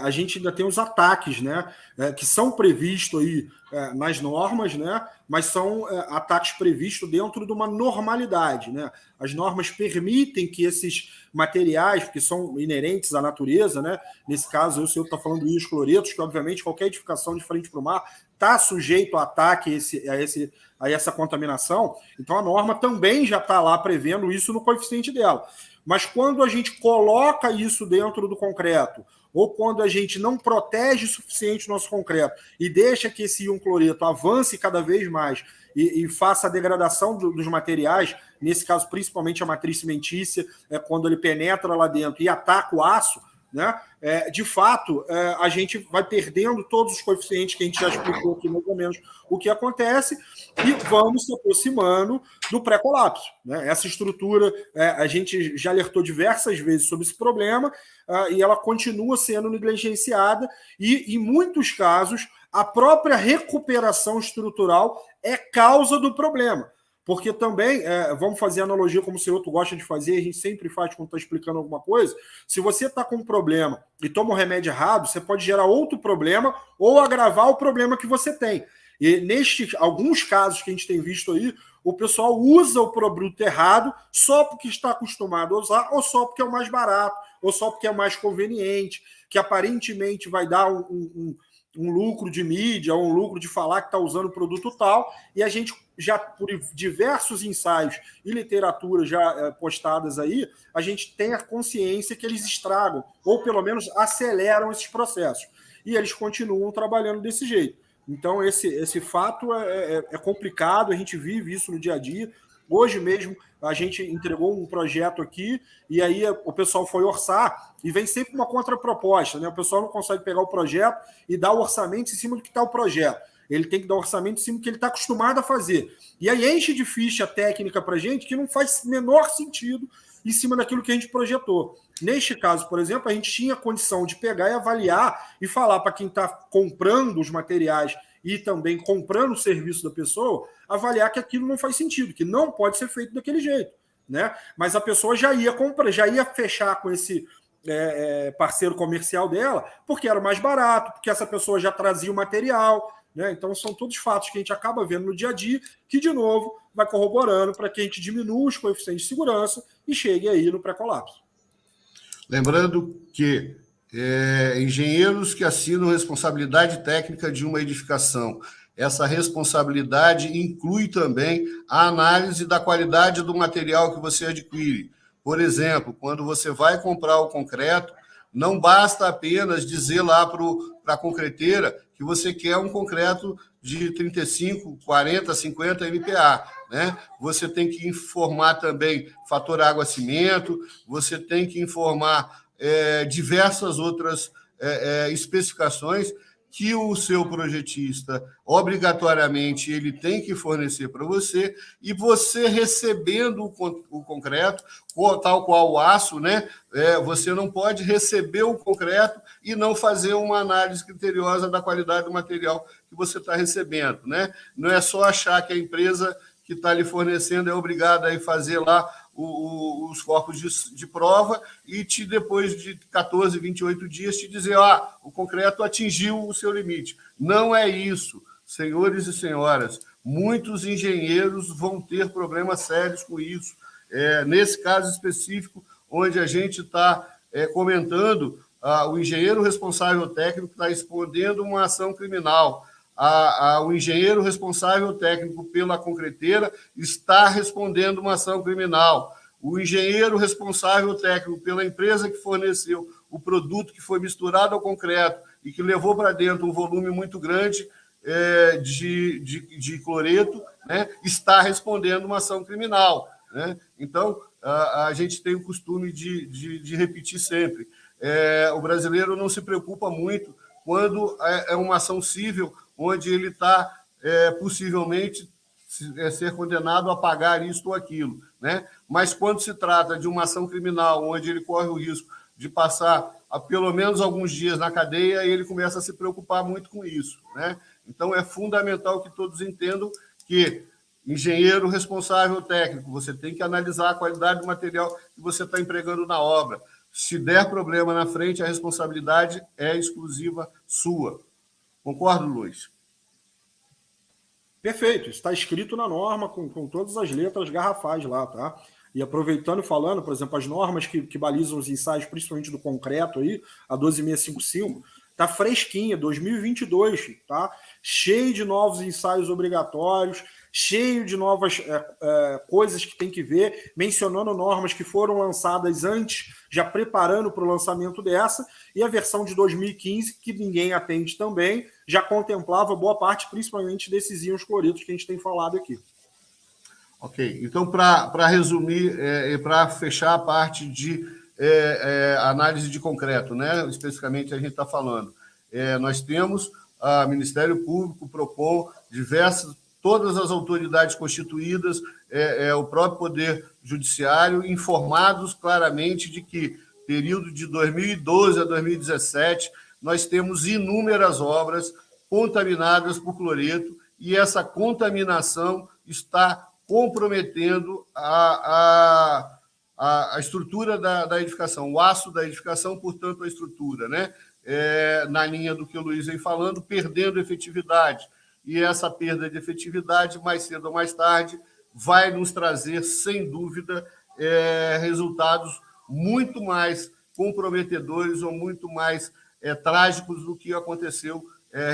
a gente ainda tem os ataques, né, que são previstos aí nas normas, né, mas são ataques previstos dentro de uma normalidade, né? As normas permitem que esses materiais, que são inerentes à natureza, né, nesse caso, o senhor está falando dos cloretos, que obviamente qualquer edificação de frente para o mar está sujeito a ataque a essa contaminação, então a norma também já está lá prevendo isso no coeficiente dela. Mas quando a gente coloca isso dentro do concreto, ou quando a gente não protege o suficiente o nosso concreto e deixa que esse íon cloreto avance cada vez mais e faça a degradação dos materiais, nesse caso principalmente a matriz cimentícia, quando ele penetra lá dentro e ataca o aço, né? De fato, a gente vai perdendo todos os coeficientes que a gente já explicou aqui, mais ou menos, o que acontece, e vamos se aproximando do pré-colapso, né? Essa estrutura, a gente já alertou diversas vezes sobre esse problema, e ela continua sendo negligenciada, e, em muitos casos, a própria recuperação estrutural é causa do problema. Porque também, vamos fazer analogia como o senhor gosta de fazer, a gente sempre faz quando está explicando alguma coisa. Se você está com um problema e toma um remédio errado, você pode gerar outro problema ou agravar o problema que você tem. E alguns casos que a gente tem visto aí, o pessoal usa o produto errado só porque está acostumado a usar, ou só porque é o mais barato, ou só porque é o mais conveniente, que aparentemente vai dar um lucro de mídia, um lucro de falar que está usando o produto tal, e a gente já, por diversos ensaios e literatura já postadas aí, a gente tem a consciência que eles estragam, ou pelo menos aceleram esses processos. E eles continuam trabalhando desse jeito. Então, esse fato é complicado, a gente vive isso no dia a dia. Hoje mesmo, a gente entregou um projeto aqui, e aí o pessoal foi orçar, e vem sempre uma contraproposta, né? O pessoal não consegue pegar o projeto e dar o orçamento em cima do que está o projeto. Ele tem que dar orçamento em cima do que ele está acostumado a fazer. E aí enche de ficha técnica para a gente que não faz menor sentido em cima daquilo que a gente projetou. Neste caso, por exemplo, a gente tinha condição de pegar e avaliar e falar para quem está comprando os materiais e também comprando o serviço da pessoa, avaliar que aquilo não faz sentido, que não pode ser feito daquele jeito, né? Mas a pessoa já ia comprar, já ia fechar com esse parceiro comercial dela, porque era mais barato, porque essa pessoa já trazia o material, né? Então são todos fatos que a gente acaba vendo no dia a dia, que, de novo, vai corroborando para que a gente diminua os coeficientes de segurança e chegue aí no pré-colapso. Lembrando que engenheiros que assinam responsabilidade técnica de uma edificação. Essa responsabilidade inclui também a análise da qualidade do material que você adquire. Por exemplo, quando você vai comprar o concreto, não basta apenas dizer lá para a concreteira que você quer um concreto de 35, 40, 50 MPa, né? Você tem que informar também fator água-cimento, você tem que informar diversas outras especificações que o seu projetista, obrigatoriamente, ele tem que fornecer para você, e você recebendo o concreto, tal qual o aço, né? Você não pode receber o concreto e não fazer uma análise criteriosa da qualidade do material que você está recebendo, né? Não é só achar que a empresa que está lhe fornecendo é obrigada a ir fazer lá os corpos de prova e depois de 14, 28 dias, te dizer, o concreto atingiu o seu limite. Não é isso, senhores e senhoras. Muitos engenheiros vão ter problemas sérios com isso. Nesse caso específico, onde a gente está comentando, o engenheiro responsável técnico está respondendo uma ação criminal. O engenheiro responsável técnico pela concreteira está respondendo uma ação criminal. O engenheiro responsável técnico pela empresa que forneceu o produto que foi misturado ao concreto e que levou para dentro um volume muito grande de cloreto, né, está respondendo uma ação criminal. Né? Então, a gente tem o costume de repetir sempre. O brasileiro não se preocupa muito quando é uma ação civil onde ele está possivelmente ser condenado a pagar isto ou aquilo. Né? Mas quando se trata de uma ação criminal onde ele corre o risco de passar pelo menos alguns dias na cadeia, ele começa a se preocupar muito com isso. Né? Então, é fundamental que todos entendam que engenheiro responsável técnico, você tem que analisar a qualidade do material que você está empregando na obra. Se der problema na frente, a responsabilidade é exclusiva sua. Concordo, Luiz? Perfeito, está escrito na norma com todas as letras garrafais lá, tá? E aproveitando e falando, por exemplo, as normas que balizam os ensaios, principalmente do concreto aí, a 12655, tá fresquinha, 2022, tá? Cheio de novos ensaios obrigatórios, cheio de novas coisas que tem que ver, mencionando normas que foram lançadas antes, já preparando para o lançamento dessa, e a versão de 2015, que ninguém atende também, já contemplava boa parte, principalmente desses íons cloretos que a gente tem falado aqui. Ok, então, para resumir e para fechar a parte de análise de concreto, né? Especificamente a gente está falando, nós temos o Ministério Público propor todas as autoridades constituídas, o próprio Poder Judiciário, informados claramente de que, período de 2012 a 2017, nós temos inúmeras obras contaminadas por cloreto e essa contaminação está comprometendo a estrutura da edificação, o aço da edificação, portanto, a estrutura, né? Na linha do que o Luiz vem falando, perdendo efetividade. E essa perda de efetividade, mais cedo ou mais tarde, vai nos trazer, sem dúvida, resultados muito mais comprometedores ou muito mais trágicos do que aconteceu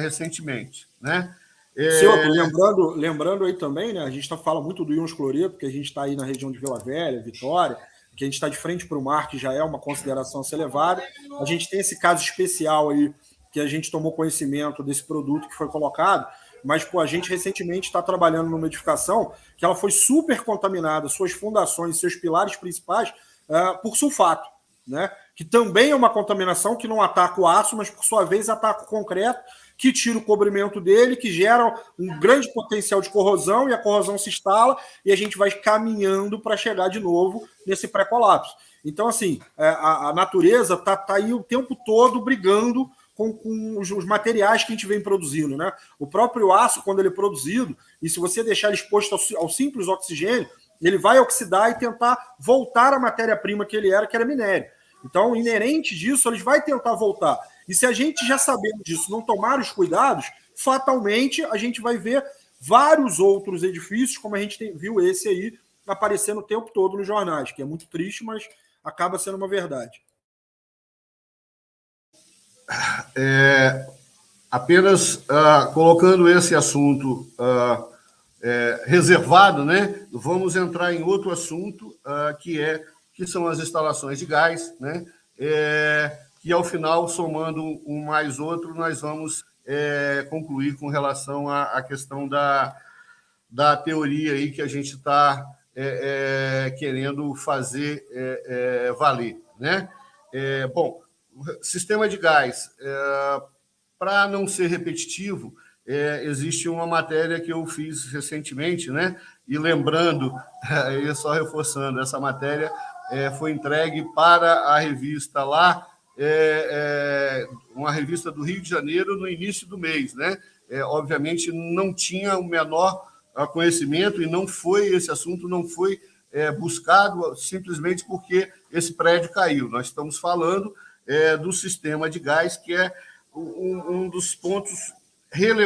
recentemente. Né? Lembrando aí também, né, a gente fala muito do íons cloreto, porque a gente está aí na região de Vila Velha, Vitória, que a gente está de frente para o mar, que já é uma consideração a ser elevada. A gente tem esse caso especial aí, que a gente tomou conhecimento desse produto que foi colocado, mas a gente recentemente está trabalhando numa edificação que ela foi super contaminada, suas fundações, seus pilares principais, por sulfato, né? Que também é uma contaminação que não ataca o aço, mas por sua vez ataca o concreto, que tira o cobrimento dele, que gera um grande potencial de corrosão, e a corrosão se instala, e a gente vai caminhando para chegar de novo nesse pré-colapso. Então, assim, a natureza está aí o tempo todo brigando com os materiais que a gente vem produzindo, né? O próprio aço, quando ele é produzido, e se você deixar ele exposto ao simples oxigênio, ele vai oxidar e tentar voltar à matéria-prima que ele era, que era minério. Então, inerente disso, ele vai tentar voltar. E se a gente, já sabendo disso, não tomar os cuidados, fatalmente a gente vai ver vários outros edifícios, como a gente viu esse aí, aparecendo o tempo todo nos jornais, que é muito triste, mas acaba sendo uma verdade. Apenas colocando esse assunto reservado, né? Vamos entrar em outro assunto, que são as instalações de gás, né? E, ao final, somando um mais outro, nós vamos concluir com relação à questão da teoria aí que a gente está querendo fazer valer, né? Bom, o sistema de gás, para não ser repetitivo, existe uma matéria que eu fiz recentemente, né? E lembrando, e só reforçando, essa matéria foi entregue para a revista lá, uma revista do Rio de Janeiro, no início do mês, né? Obviamente, não tinha o menor conhecimento e esse assunto não foi buscado simplesmente porque esse prédio caiu. Nós estamos falando do sistema de gás, que é um dos pontos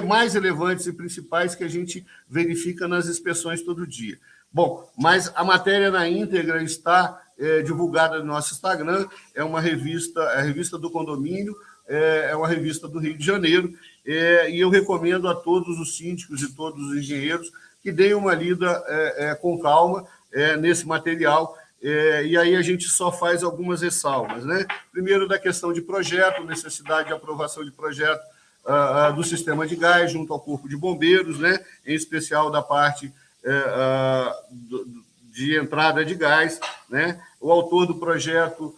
mais relevantes e principais que a gente verifica nas inspeções todo dia. Bom, mas a matéria na íntegra está divulgada no nosso Instagram, é uma revista, a revista do condomínio, é uma revista do Rio de Janeiro, e eu recomendo a todos os síndicos e todos os engenheiros que deem uma lida com calma nesse material, e aí a gente só faz algumas ressalvas, né? Primeiro, da questão de projeto, necessidade de aprovação de projeto do sistema de gás junto ao Corpo de Bombeiros, né? Em especial da parte de entrada de gás, né? O autor do projeto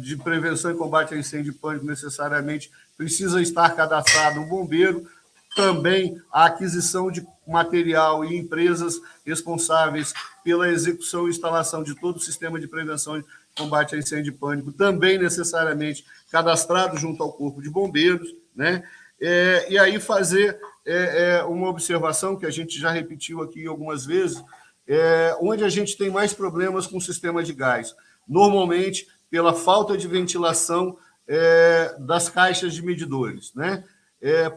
de prevenção e combate a incêndio e pânico necessariamente precisa estar cadastrado um bombeiro, também a aquisição de material e empresas responsáveis pela execução e instalação de todo o sistema de prevenção e combate a incêndio e pânico, também necessariamente cadastrado junto ao Corpo de Bombeiros, né? E aí fazer uma observação que a gente já repetiu aqui algumas vezes, onde a gente tem mais problemas com o sistema de gás. Normalmente, pela falta de ventilação das caixas de medidores, né?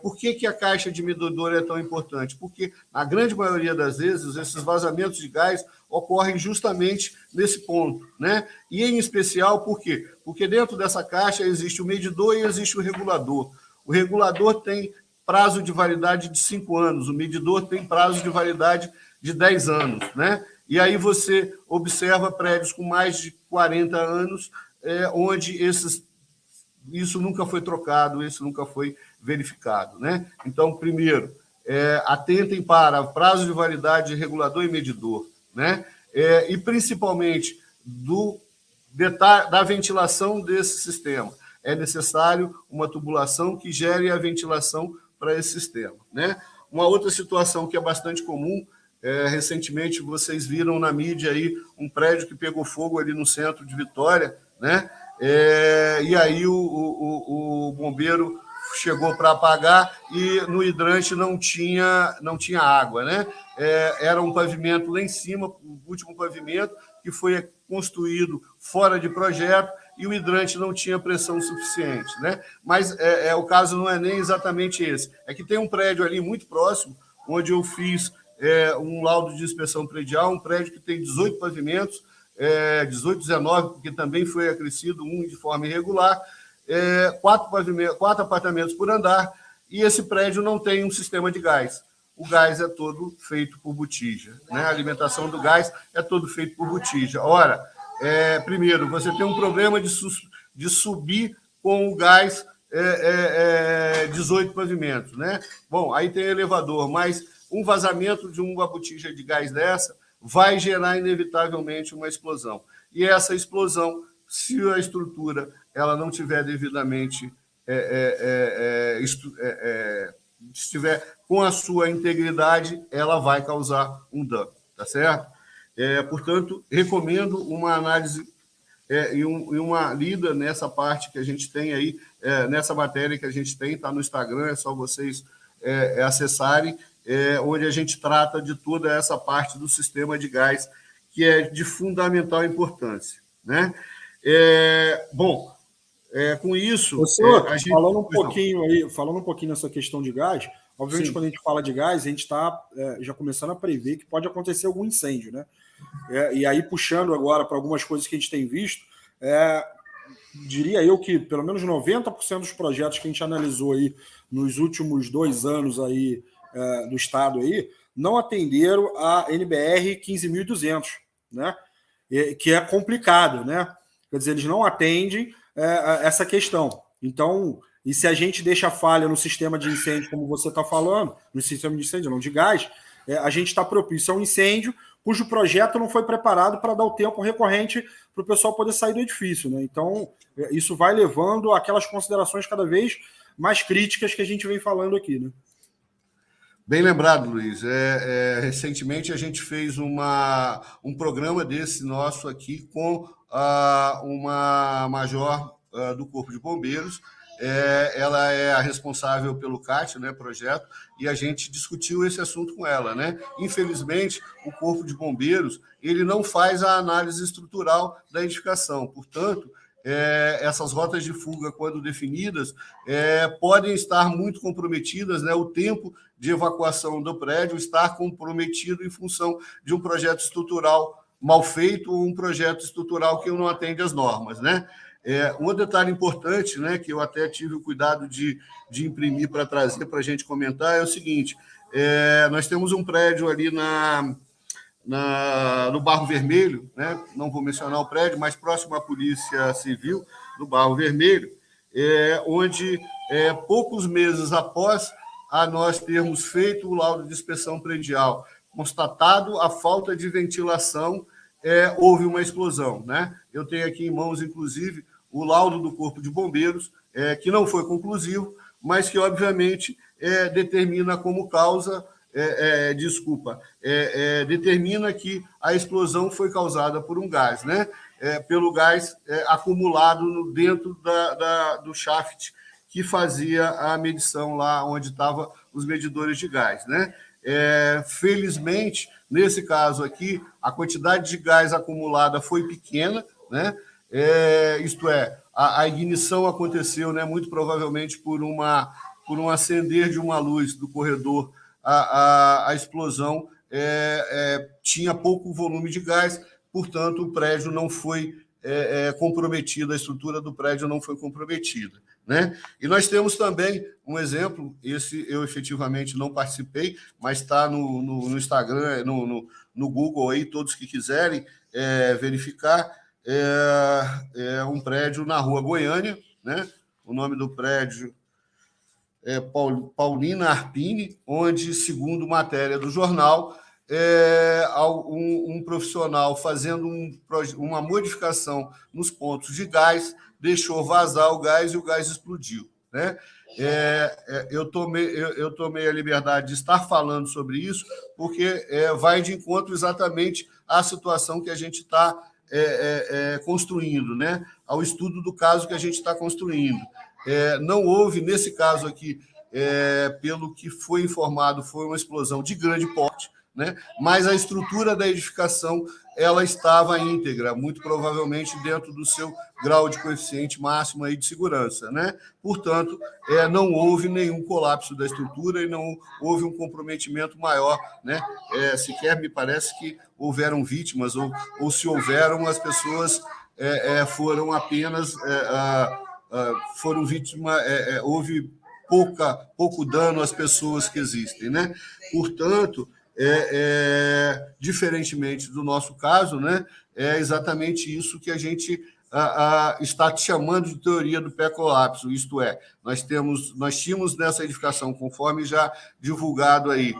Por que a caixa de medidor é tão importante? Porque, na grande maioria das vezes, esses vazamentos de gás ocorrem justamente nesse ponto, né? E, em especial, por quê? Porque dentro dessa caixa existe o medidor e existe o regulador. O regulador tem prazo de validade de 5 anos, o medidor tem prazo de validade de 10 anos, né? E aí você observa prédios com mais de 40 anos, onde isso nunca foi trocado, isso nunca foi verificado, né? Então, primeiro, atentem para prazo de validade de regulador e medidor, né? E principalmente da ventilação desse sistema. É necessário uma tubulação que gere a ventilação para esse sistema, né? Uma outra situação que é bastante comum, recentemente vocês viram na mídia aí um prédio que pegou fogo ali no centro de Vitória, né? E aí o bombeiro chegou para apagar e no hidrante não tinha água, né? Era um pavimento lá em cima, o último pavimento, que foi construído fora de projeto e o hidrante não tinha pressão suficiente, né? Mas o caso não é nem exatamente esse. É que tem um prédio ali muito próximo, onde eu fiz um laudo de inspeção predial, um prédio que tem 18 pavimentos, 18, 19, porque também foi acrescido um de forma irregular, 4 apartamentos por andar, e esse prédio não tem um sistema de gás. O gás é todo feito por botija, né? A alimentação do gás é todo feito por botija. Ora, primeiro, você tem um problema de subir com o gás 18 pavimentos, né? Bom, aí tem elevador, mas um vazamento de uma botija de gás dessa vai gerar inevitavelmente uma explosão. E essa explosão, se a estrutura ela não tiver devidamente estiver com a sua integridade, ela vai causar um dano, tá certo? Portanto, recomendo uma análise e uma lida nessa parte que a gente tem aí, nessa matéria que a gente tem, está no Instagram, é só vocês acessarem, onde a gente trata de toda essa parte do sistema de gás, que é de fundamental importância, né? Bom, com isso... Senhor, a gente... falando um pouquinho nessa questão de gás, obviamente, sim, quando a gente fala de gás, a gente está já começando a prever que pode acontecer algum incêndio, né? E aí, puxando agora para algumas coisas que a gente tem visto, diria eu que pelo menos 90% dos projetos que a gente analisou aí nos últimos 2 anos aí, do Estado aí, não atenderam a NBR 15.200, né? Que é complicado, né? Quer dizer, eles não atendem essa questão. Então, e se a gente deixa falha no sistema de incêndio, como você está falando, no sistema de incêndio, não de gás, a gente está propício a um incêndio cujo projeto não foi preparado para dar o tempo recorrente para o pessoal poder sair do edifício, né? Então, isso vai levando àquelas considerações cada vez mais críticas que a gente vem falando aqui, né? Bem lembrado, Luiz. Recentemente a gente fez um programa desse nosso aqui com uma major do Corpo de Bombeiros, ela é a responsável pelo CAT, né, projeto, e a gente discutiu esse assunto com ela, né? Infelizmente, o Corpo de Bombeiros ele não faz a análise estrutural da edificação, portanto, essas rotas de fuga, quando definidas, podem estar muito comprometidas, né? O tempo de evacuação do prédio estar comprometido em função de um projeto estrutural mal feito ou um projeto estrutural que não atende às normas, né? Um detalhe importante, né, que eu até tive o cuidado de imprimir para trazer para a gente comentar, é o seguinte: nós temos um prédio ali no Barro Vermelho, né? Não vou mencionar o prédio, mas próximo à Polícia Civil, do Barro Vermelho, onde poucos meses após nós termos feito o laudo de inspeção predial, constatado a falta de ventilação, houve uma explosão, né? Eu tenho aqui em mãos, inclusive, o laudo do Corpo de Bombeiros, que não foi conclusivo, mas que, obviamente, determina como causa, determina que a explosão foi causada por um gás, né? Pelo gás acumulado dentro do shaft que fazia a medição lá onde estavam os medidores de gás, né? Felizmente, nesse caso aqui, a quantidade de gás acumulada foi pequena, né? Isto é, a ignição aconteceu, né, muito provavelmente por um acender de uma luz do corredor. A explosão tinha pouco volume de gás, portanto, o prédio não foi comprometido, a estrutura do prédio não foi comprometida, né? E nós temos também um exemplo, esse eu efetivamente não participei, mas está no Instagram, no Google, aí, todos que quiserem verificar, um prédio na Rua Goiânia, né? O nome do prédio é Paulina Arpini, onde, segundo matéria do jornal, um profissional fazendo uma modificação nos pontos de gás, deixou vazar o gás e o gás explodiu, né? Eu tomei a liberdade de estar falando sobre isso, porque vai de encontro exatamente à situação que a gente está construindo, né? Ao estudo do caso que a gente está construindo. Não houve, nesse caso aqui, pelo que foi informado, foi uma explosão de grande porte, né? Mas a estrutura da edificação ela estava íntegra, muito provavelmente dentro do seu grau de coeficiente máximo aí de segurança, né? Portanto, não houve nenhum colapso da estrutura e não houve um comprometimento maior, né? Sequer me parece que houveram vítimas, ou se houveram, as pessoas foram apenas foram vítimas, houve pouco dano às pessoas que existem, né? Portanto, diferentemente do nosso caso, né, é exatamente isso que a gente está chamando de teoria do pré-colapso, isto é, nós tínhamos nessa edificação, conforme já divulgado aí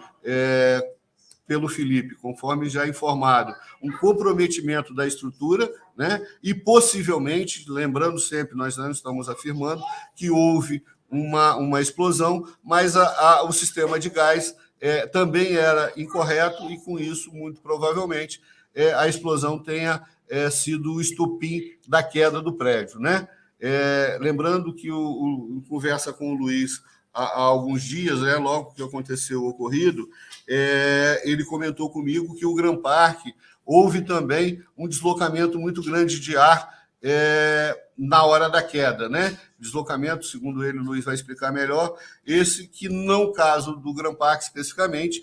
pelo Felipe, conforme já informado, um comprometimento da estrutura, né, e possivelmente, lembrando sempre, nós não estamos afirmando que houve uma explosão, mas o sistema de gás também era incorreto e, com isso, muito provavelmente, a explosão tenha sido o estopim da queda do prédio, né? Lembrando que conversa com o Luiz há alguns dias, né, logo que aconteceu o ocorrido, ele comentou comigo que o Gran Parque houve também um deslocamento muito grande de ar na hora da queda, né? Deslocamento, segundo ele, o Luiz vai explicar melhor, esse que, no caso do Gran Parque especificamente,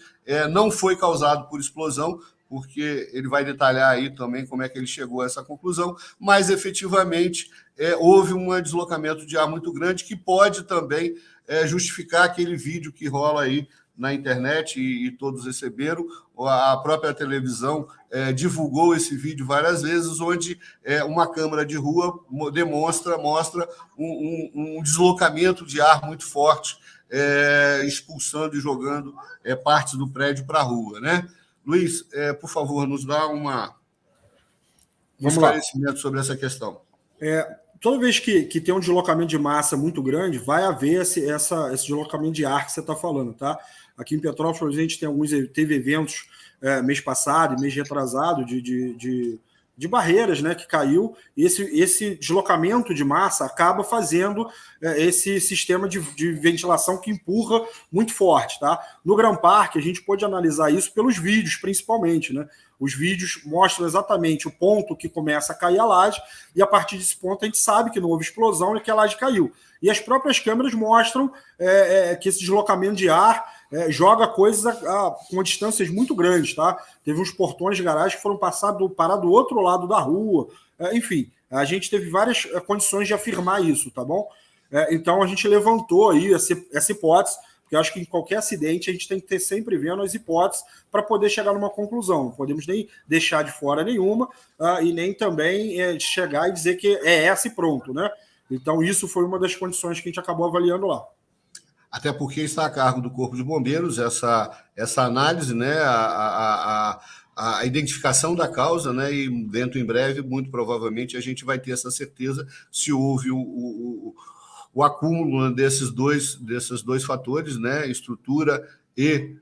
não foi causado por explosão, porque ele vai detalhar aí também como é que ele chegou a essa conclusão, mas efetivamente houve um deslocamento de ar muito grande que pode também justificar aquele vídeo que rola aí na internet e todos receberam. A própria televisão divulgou esse vídeo várias vezes, onde uma câmera de rua mostra um deslocamento de ar muito forte, expulsando e jogando partes do prédio para a rua, né? Luiz, por favor, nos dá um esclarecimento sobre essa questão. Toda vez que tem um deslocamento de massa muito grande, vai haver esse deslocamento de ar que você está falando, tá? Aqui em Petrópolis, a gente teve eventos mês passado e mês retrasado de barreiras, né, que caiu, e esse deslocamento de massa acaba fazendo esse sistema de ventilação que empurra muito forte. Tá? No Grand Park, a gente pôde analisar isso pelos vídeos, principalmente. Né? Os vídeos mostram exatamente o ponto que começa a cair a laje, e a partir desse ponto a gente sabe que não houve explosão e que a laje caiu. E as próprias câmeras mostram que esse deslocamento de ar joga coisas com distâncias muito grandes. Tá? Teve uns portões de garagem que foram parar do outro lado da rua. Enfim, a gente teve várias condições de afirmar isso, tá bom? Então a gente levantou aí essa hipótese, porque eu acho que em qualquer acidente a gente tem que ter sempre vendo as hipóteses para poder chegar numa conclusão. Não podemos nem deixar de fora nenhuma e nem também chegar e dizer que é essa e pronto, né? Então isso foi uma das condições que a gente acabou avaliando lá. Até porque está a cargo do Corpo de Bombeiros essa análise, né, a identificação da causa, né, e dentro em breve, muito provavelmente, a gente vai ter essa certeza se houve o acúmulo desses dois fatores, né, estrutura e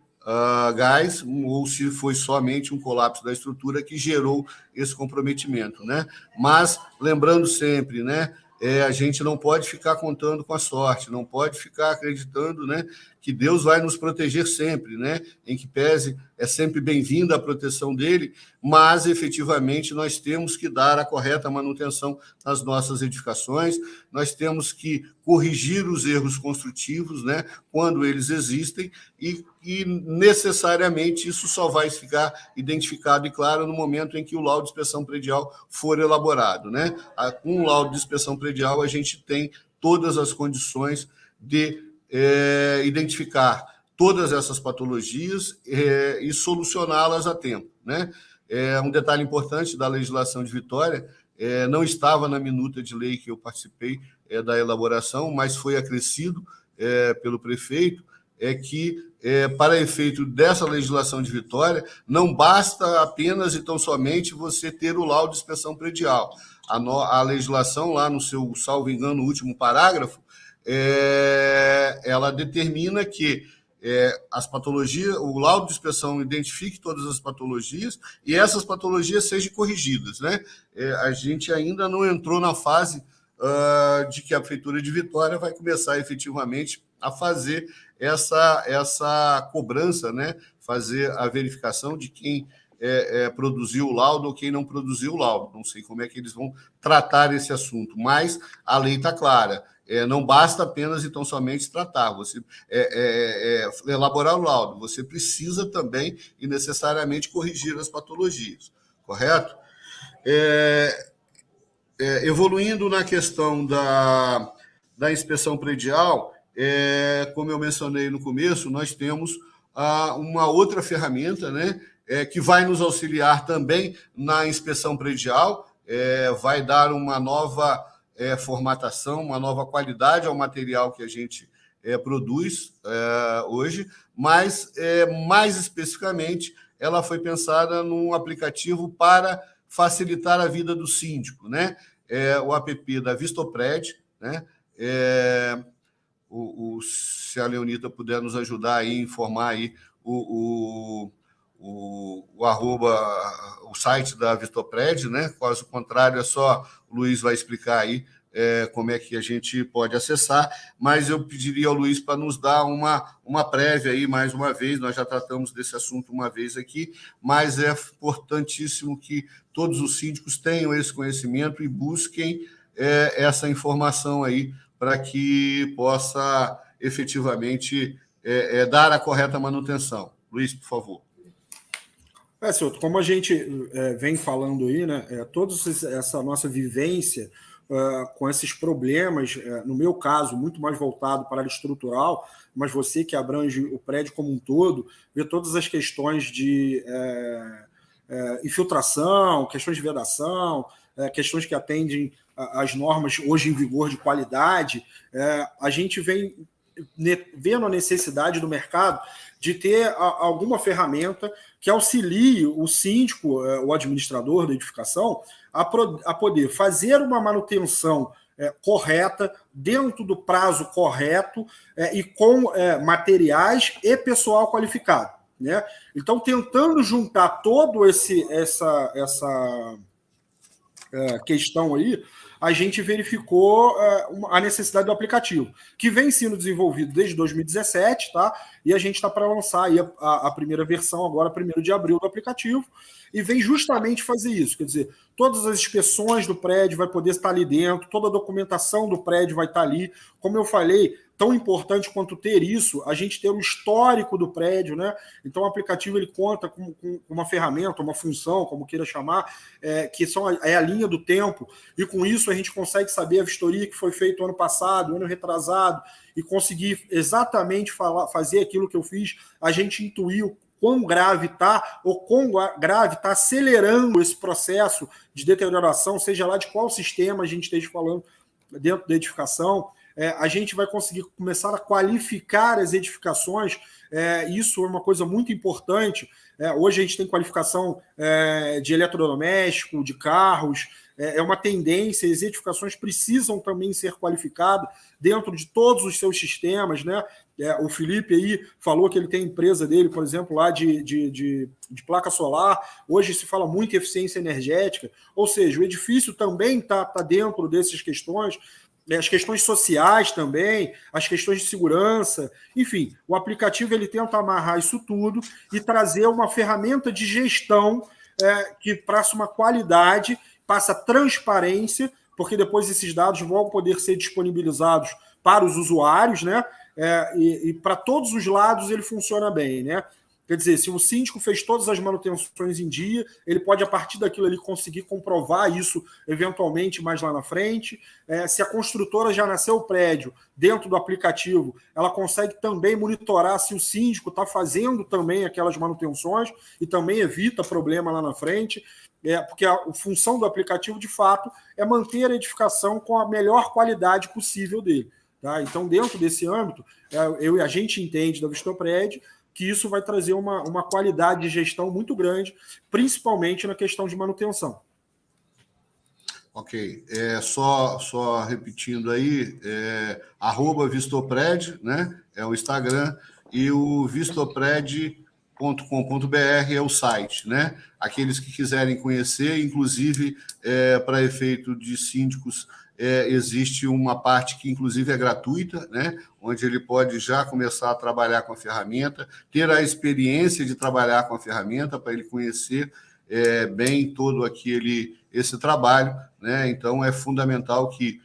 gás, ou se foi somente um colapso da estrutura que gerou esse comprometimento, né? Mas, lembrando sempre, né, a gente não pode ficar contando com a sorte, não pode ficar acreditando, né, que Deus vai nos proteger sempre, né, em que pese é sempre bem-vinda a proteção dele, mas efetivamente nós temos que dar a correta manutenção nas nossas edificações, nós temos que corrigir os erros construtivos, né, quando eles existem, e necessariamente isso só vai ficar identificado e claro no momento em que o laudo de inspeção predial for elaborado, né? Com o laudo de inspeção predial a gente tem todas as condições de identificar todas essas patologias e solucioná-las a tempo, né? Um detalhe importante da legislação de Vitória, não estava na minuta de lei que eu participei da elaboração, mas foi acrescido pelo prefeito, que, para efeito dessa legislação de Vitória, não basta apenas e tão somente você ter o laudo de inspeção predial. A legislação, lá no seu, salvo engano, último parágrafo, ela determina que as patologias, o laudo de inspeção identifique todas as patologias e essas patologias sejam corrigidas, né? A gente ainda não entrou na fase de que a Prefeitura de Vitória vai começar efetivamente a fazer essa cobrança, né? Fazer a verificação de quem produziu o laudo ou quem não produziu o laudo. Não sei como é que eles vão tratar esse assunto, mas a lei está clara. Não basta apenas e tão somente tratar, você elaborar o laudo, você precisa também e necessariamente corrigir as patologias, correto? Evoluindo na questão da inspeção predial, como eu mencionei no começo, nós temos uma outra ferramenta, né, que vai nos auxiliar também na inspeção predial, vai dar uma nova formatação, uma nova qualidade ao material que a gente produz hoje, mas, mais especificamente, ela foi pensada num aplicativo para facilitar a vida do síndico, né? O app da Vistopred, né? Se a Leonita puder nos ajudar aí, informar aí o site da Vistopred, né? Caso contrário, só o Luiz vai explicar aí como é que a gente pode acessar, mas eu pediria ao Luiz para nos dar uma prévia aí, mais uma vez, nós já tratamos desse assunto uma vez aqui, mas é importantíssimo que todos os síndicos tenham esse conhecimento e busquem essa informação aí para que possa efetivamente dar a correta manutenção. Luiz, por favor. Silton, como a gente vem falando aí, né, toda essa nossa vivência com esses problemas, no meu caso, muito mais voltado para a área estrutural, mas você que abrange o prédio como um todo, vê todas as questões de infiltração, questões de vedação, questões que atendem às normas hoje em vigor de qualidade, a gente vem vendo a necessidade do mercado de ter alguma ferramenta que auxilie o síndico, o administrador da edificação, a poder fazer uma manutenção correta, dentro do prazo correto e com materiais e pessoal qualificado, né? Então, tentando juntar todo questão aí, a gente verificou a necessidade do aplicativo, que vem sendo desenvolvido desde 2017, tá? E a gente está para lançar aí a primeira versão agora, 1º de abril, do aplicativo, e vem justamente fazer isso, quer dizer, todas as inspeções do prédio vai poder estar ali dentro, toda a documentação do prédio vai estar ali. Como eu falei, tão importante quanto ter isso, a gente ter o histórico do prédio, né? Então o aplicativo ele conta com uma ferramenta, uma função, como queira chamar, que é a linha do tempo, e com isso a gente consegue saber a vistoria que foi feita ano passado, ano retrasado, e conseguir exatamente fazer aquilo que eu fiz, a gente intuiu quão grave está, ou quão grave está acelerando esse processo de deterioração, seja lá de qual sistema a gente esteja falando dentro da edificação. A gente vai conseguir começar a qualificar as edificações, isso é uma coisa muito importante. Hoje a gente tem qualificação de eletrodoméstico, de carros, é uma tendência, as edificações precisam também ser qualificadas dentro de todos os seus sistemas, né? O Felipe aí falou que ele tem a empresa dele, por exemplo, lá de placa solar. Hoje se fala muito em eficiência energética, ou seja, o edifício também está dentro dessas questões, as questões sociais também, as questões de segurança, enfim, o aplicativo ele tenta amarrar isso tudo e trazer uma ferramenta de gestão que passa uma qualidade, passa transparência, porque depois esses dados vão poder ser disponibilizados para os usuários, né? E para todos os lados ele funciona bem, né? Quer dizer, se o síndico fez todas as manutenções em dia, ele pode, a partir daquilo ali, conseguir comprovar isso eventualmente mais lá na frente. Se a construtora já nasceu o prédio dentro do aplicativo, ela consegue também monitorar se o síndico está fazendo também aquelas manutenções e também evita problema lá na frente. Porque a função do aplicativo, de fato, é manter a edificação com a melhor qualidade possível dele. Tá? Então, dentro desse âmbito, a gente entende da Vistopred que isso vai trazer uma qualidade de gestão muito grande, principalmente na questão de manutenção. Ok. Só repetindo aí, @Vistopred, né? É o Instagram, e o vistopred.com.br é o site, né? Aqueles que quiserem conhecer, inclusive, para efeito de síndicos, existe uma parte que, inclusive, é gratuita, né? Onde ele pode já começar a trabalhar com a ferramenta, ter a experiência de trabalhar com a ferramenta para ele conhecer bem todo esse trabalho, né? Então, é fundamental que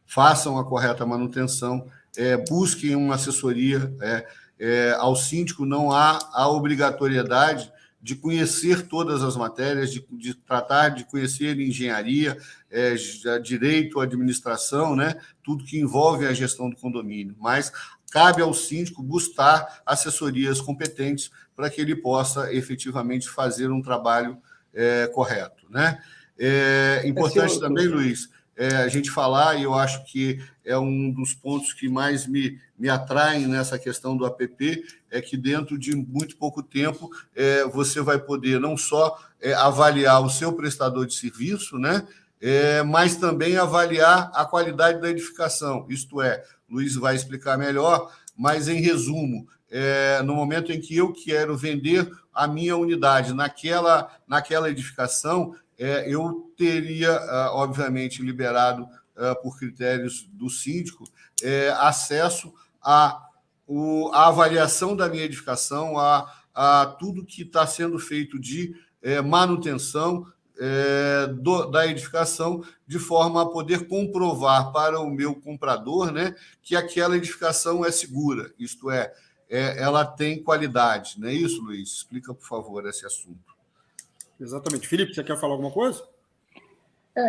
façam a correta manutenção, busquem uma assessoria. Ao síndico não há a obrigatoriedade de conhecer todas as matérias, de tratar de conhecer engenharia, direito, administração, né? Tudo que envolve a gestão do condomínio. Mas cabe ao síndico buscar assessorias competentes para que ele possa efetivamente fazer um trabalho correto, né? Importante também, Luiz, a gente falar, e eu acho que é um dos pontos que mais me atraem nessa questão do app, é que dentro de muito pouco tempo você vai poder não só avaliar o seu prestador de serviço, né, mas também avaliar a qualidade da edificação. Isto é, Luiz vai explicar melhor, mas em resumo, no momento em que eu quero vender a minha unidade naquela edificação, eu teria, obviamente, liberado por critérios do síndico, acesso à avaliação da minha edificação, a tudo que está sendo feito de manutenção da edificação, de forma a poder comprovar para o meu comprador, né, que aquela edificação é segura, isto é, ela tem qualidade. Não é isso, Luiz? Explica, por favor, esse assunto. Exatamente. Felipe, você quer falar alguma coisa?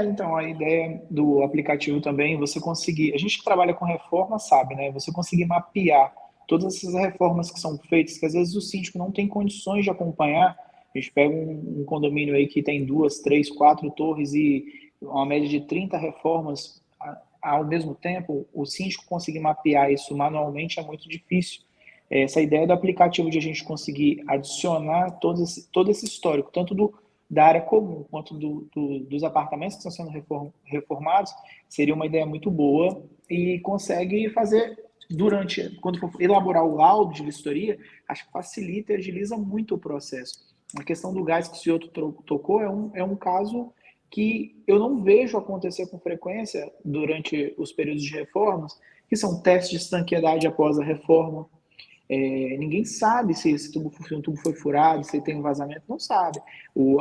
Então, a ideia do aplicativo também, você conseguir... A gente que trabalha com reforma sabe, né? Você conseguir mapear todas essas reformas que são feitas, que às vezes o síndico não tem condições de acompanhar. A gente pega um condomínio aí que tem 2, 3, 4 torres e uma média de 30 reformas ao mesmo tempo, o síndico conseguir mapear isso manualmente é muito difícil. Essa ideia do aplicativo de a gente conseguir adicionar todo esse histórico, tanto da área comum quanto dos apartamentos que estão sendo reformados, seria uma ideia muito boa e consegue fazer quando for elaborar o laudo de vistoria, acho que facilita e agiliza muito o processo. A questão do gás que o senhor tocou é um caso que eu não vejo acontecer com frequência durante os períodos de reformas, que são testes de estanqueidade após a reforma. Ninguém sabe se um tubo foi furado, se tem um vazamento, não sabe.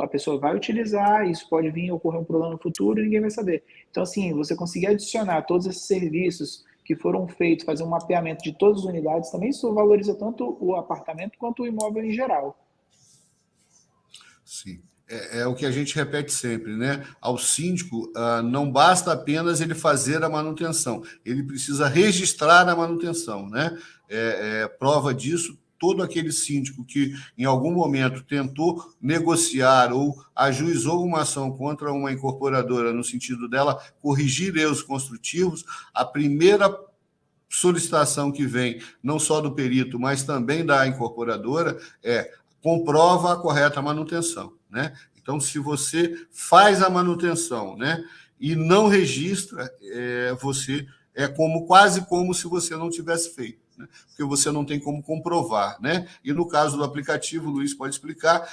A pessoa vai utilizar, isso pode vir a ocorrer um problema no futuro e ninguém vai saber. Então, assim, você conseguir adicionar todos esses serviços que foram feitos, fazer um mapeamento de todas as unidades, também isso valoriza tanto o apartamento quanto o imóvel em geral. Sim. É o que a gente repete sempre, né? Ao síndico, não basta apenas ele fazer a manutenção, ele precisa registrar a manutenção, né? Prova disso, todo aquele síndico que em algum momento tentou negociar ou ajuizou uma ação contra uma incorporadora no sentido dela corrigir erros construtivos, a primeira solicitação que vem, não só do perito, mas também da incorporadora, comprova a correta manutenção, né? Então, se você faz a manutenção, né, e não registra, você quase como se você não tivesse feito, né? Porque você não tem como comprovar, né? E no caso do aplicativo, o Luiz pode explicar,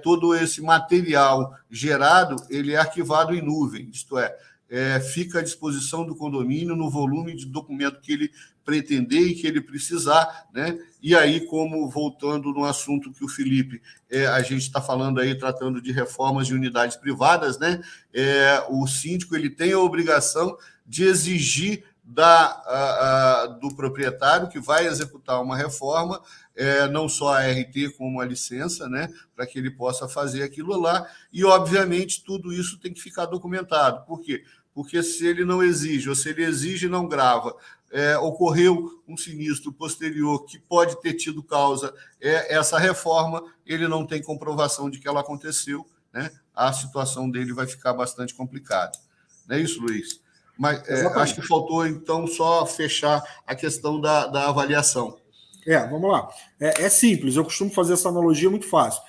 todo esse material gerado, ele é arquivado em nuvem, isto fica à disposição do condomínio no volume de documento que ele pretender e que ele precisar, né? E aí, como voltando no assunto que o Felipe, a gente está falando aí, tratando de reformas de unidades privadas, né? O síndico ele tem a obrigação de exigir do proprietário que vai executar uma reforma, não só a RT como a licença, né? Para que ele possa fazer aquilo lá. E, obviamente, tudo isso tem que ficar documentado. Por quê? Porque se ele não exige, ou se ele exige e não grava, ocorreu um sinistro posterior que pode ter tido causa essa reforma, ele não tem comprovação de que ela aconteceu, né? A situação dele vai ficar bastante complicada. Não é isso, Luiz? Mas acho que faltou, então, só fechar a questão da avaliação. Vamos lá. É simples, eu costumo fazer essa analogia muito fácil.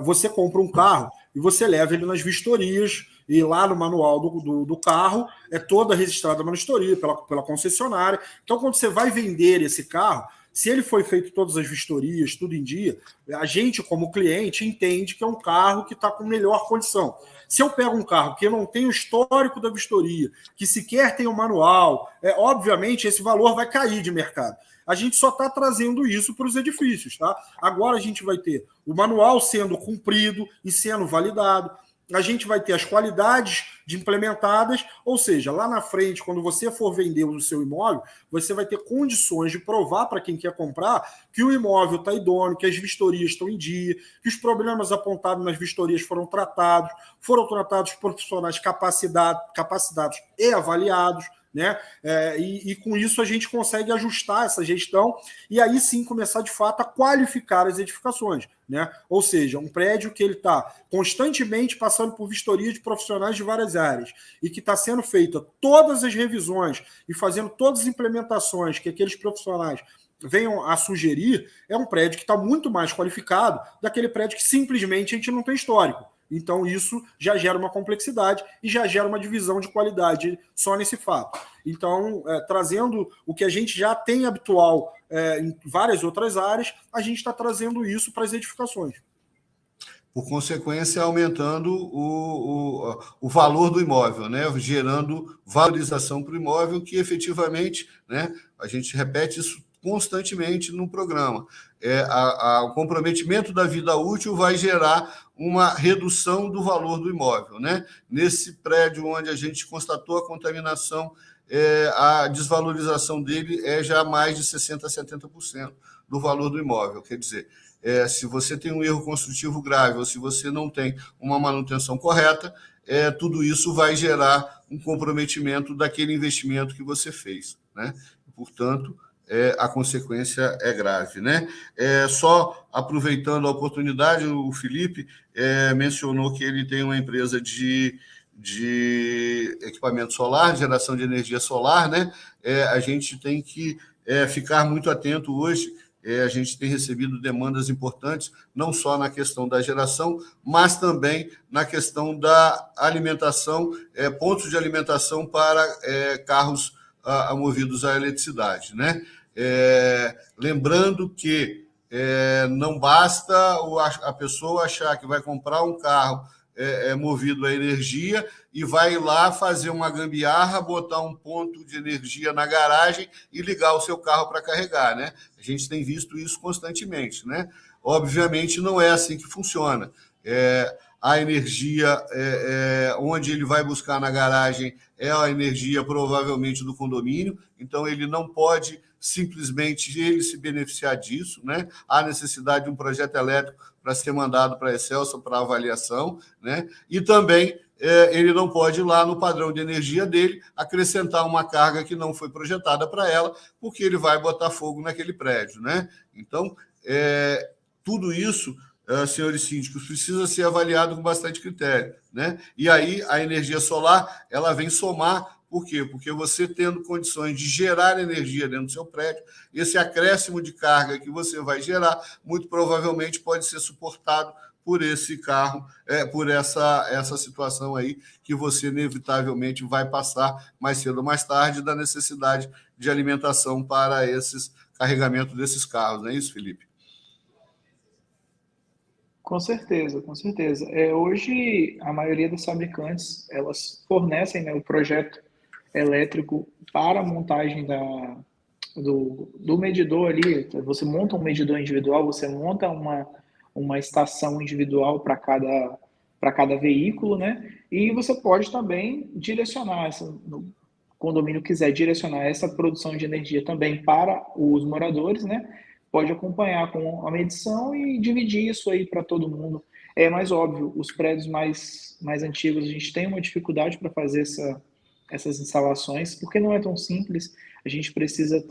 Você compra um carro e você leva ele nas vistorias, e lá no manual do carro é toda registrada na vistoria pela concessionária. Então, quando você vai vender esse carro, se ele foi feito todas as vistorias, tudo em dia, a gente, como cliente, entende que é um carro que está com melhor condição. Se eu pego um carro que não tem o histórico da vistoria, que sequer tem o manual, obviamente esse valor vai cair de mercado. A gente só está trazendo isso para os edifícios, tá? Agora a gente vai ter o manual sendo cumprido e sendo validado. A gente vai ter as qualidades de implementadas, ou seja, lá na frente, quando você for vender o seu imóvel, você vai ter condições de provar para quem quer comprar que o imóvel está idôneo, que as vistorias estão em dia, que os problemas apontados nas vistorias foram tratados por profissionais capacitados e avaliados, né? E com isso a gente consegue ajustar essa gestão e aí sim começar de fato a qualificar as edificações, né? Ou seja, um prédio que ele está constantemente passando por vistoria de profissionais de várias áreas e que está sendo feita todas as revisões e fazendo todas as implementações que aqueles profissionais venham a sugerir, é um prédio que está muito mais qualificado daquele prédio que simplesmente a gente não tem histórico. Então, isso já gera uma complexidade e já gera uma divisão de qualidade só nesse fato. Então, trazendo o que a gente já tem habitual em várias outras áreas, a gente está trazendo isso para as edificações. Por consequência, aumentando o valor do imóvel, né? Gerando valorização para o imóvel, que efetivamente, né? A gente repete isso constantemente no programa. O comprometimento da vida útil vai gerar uma redução do valor do imóvel, né? Nesse prédio onde a gente constatou a contaminação, a desvalorização dele é já mais de 60% a 70% do valor do imóvel. Quer dizer, se você tem um erro construtivo grave ou se você não tem uma manutenção correta, tudo isso vai gerar um comprometimento daquele investimento que você fez, né? Portanto, a consequência é grave, né? Só aproveitando a oportunidade, o Felipe mencionou que ele tem uma empresa de equipamento solar, de geração de energia solar, né? A gente tem que ficar muito atento hoje. A gente tem recebido demandas importantes, não só na questão da geração, mas também na questão da alimentação, pontos de alimentação para carros movidos à eletricidade, né? Lembrando que não basta a pessoa achar que vai comprar um carro movido a energia e vai lá fazer uma gambiarra, botar um ponto de energia na garagem e ligar o seu carro para carregar, né? A gente tem visto isso constantemente, né? Obviamente, não é assim que funciona. A energia onde ele vai buscar na garagem é a energia provavelmente do condomínio, então ele não pode simplesmente ele se beneficiar disso, né? Há necessidade de um projeto elétrico para ser mandado para a Excelsa para avaliação, né? E também ele não pode ir lá no padrão de energia dele acrescentar uma carga que não foi projetada para ela, porque ele vai botar fogo naquele prédio, né? Então, tudo isso, senhores síndicos, precisa ser avaliado com bastante critério, né? E aí a energia solar ela vem somar. Por quê? Porque você tendo condições de gerar energia dentro do seu prédio, esse acréscimo de carga que você vai gerar, muito provavelmente pode ser suportado por esse carro, por essa situação aí que você inevitavelmente vai passar mais cedo ou mais tarde da necessidade de alimentação para esses carregamentos desses carros. Não é isso, Felipe? Com certeza, com certeza. Hoje, a maioria das fabricantes, elas fornecem, né, o projeto elétrico para a montagem do medidor ali. Você monta um medidor individual, você monta uma estação individual para cada veículo, né? E você pode também direcionar, no condomínio quiser direcionar essa produção de energia também para os moradores, né? Pode acompanhar com a medição e dividir isso aí para todo mundo. É mais óbvio, os prédios mais antigos, a gente tem uma dificuldade para fazer essas instalações, porque não é tão simples. A gente precisa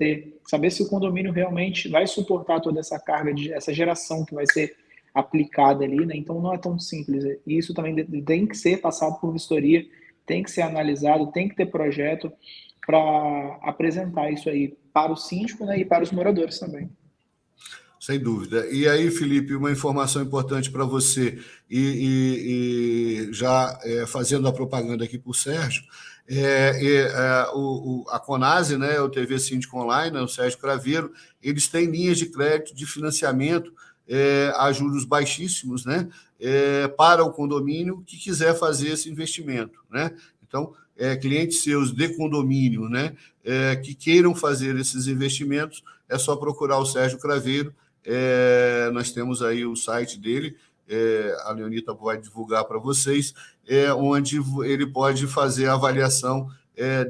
saber se o condomínio realmente vai suportar toda essa carga, essa geração que vai ser aplicada ali, né? Então não é tão simples. E isso também tem que ser passado por vistoria, tem que ser analisado, tem que ter projeto para apresentar isso aí para o síndico, né, e para os moradores também. Sem dúvida. E aí, Felipe, uma informação importante para você, e já fazendo a propaganda aqui para o Sérgio, a Conase, né, o TV Síndico Online, o Sérgio Craveiro, eles têm linhas de crédito de financiamento a juros baixíssimos, né, para o condomínio que quiser fazer esse investimento, né? Então, clientes seus de condomínio, né, que queiram fazer esses investimentos, é só procurar o Sérgio Craveiro. Nós temos aí o site dele, a Leonita vai divulgar para vocês, onde ele pode fazer a avaliação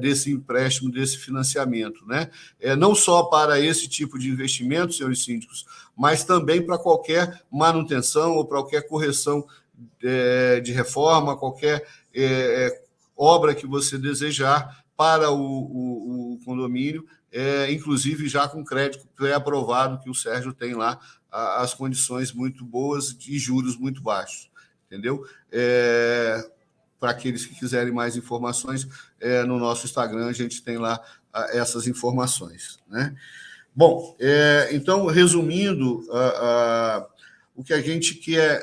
desse empréstimo, desse financiamento, né? Não só para esse tipo de investimento, senhores síndicos, mas também para qualquer manutenção ou para qualquer correção de reforma, qualquer obra que você desejar para o condomínio, inclusive já com crédito pré-aprovado, que o Sérgio tem lá as condições muito boas e juros muito baixos, entendeu? Para aqueles que quiserem mais informações, no nosso Instagram a gente tem lá essas informações, né? Bom, então, resumindo, o que a gente quer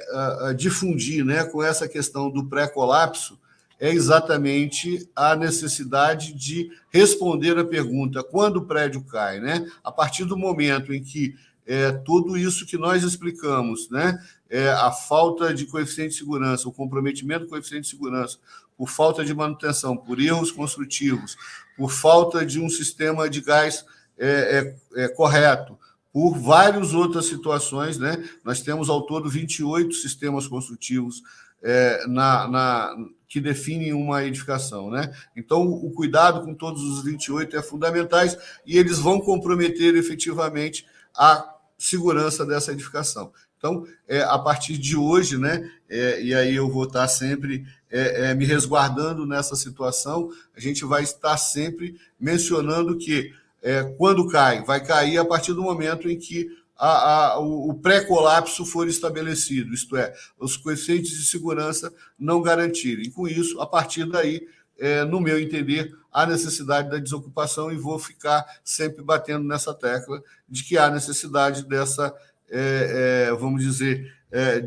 difundir, né, com essa questão do pré-colapso é exatamente a necessidade de responder a pergunta quando o prédio cai, né? A partir do momento em que tudo isso que nós explicamos, né? A falta de coeficiente de segurança, o comprometimento do coeficiente de segurança, por falta de manutenção, por erros construtivos, por falta de um sistema de gás correto, por várias outras situações, né? Nós temos ao todo 28 sistemas construtivos que definem uma edificação, né? Então, o cuidado com todos os 28 é fundamental e eles vão comprometer efetivamente a segurança dessa edificação. Então, a partir de hoje, né? E aí eu vou estar sempre me resguardando nessa situação, a gente vai estar sempre mencionando que quando cai, vai cair a partir do momento em que o pré-colapso for estabelecido, isto é, os coeficientes de segurança não garantirem. Com isso, a partir daí, no meu entender, há necessidade da desocupação e vou ficar sempre batendo nessa tecla de que há necessidade dessa, vamos dizer,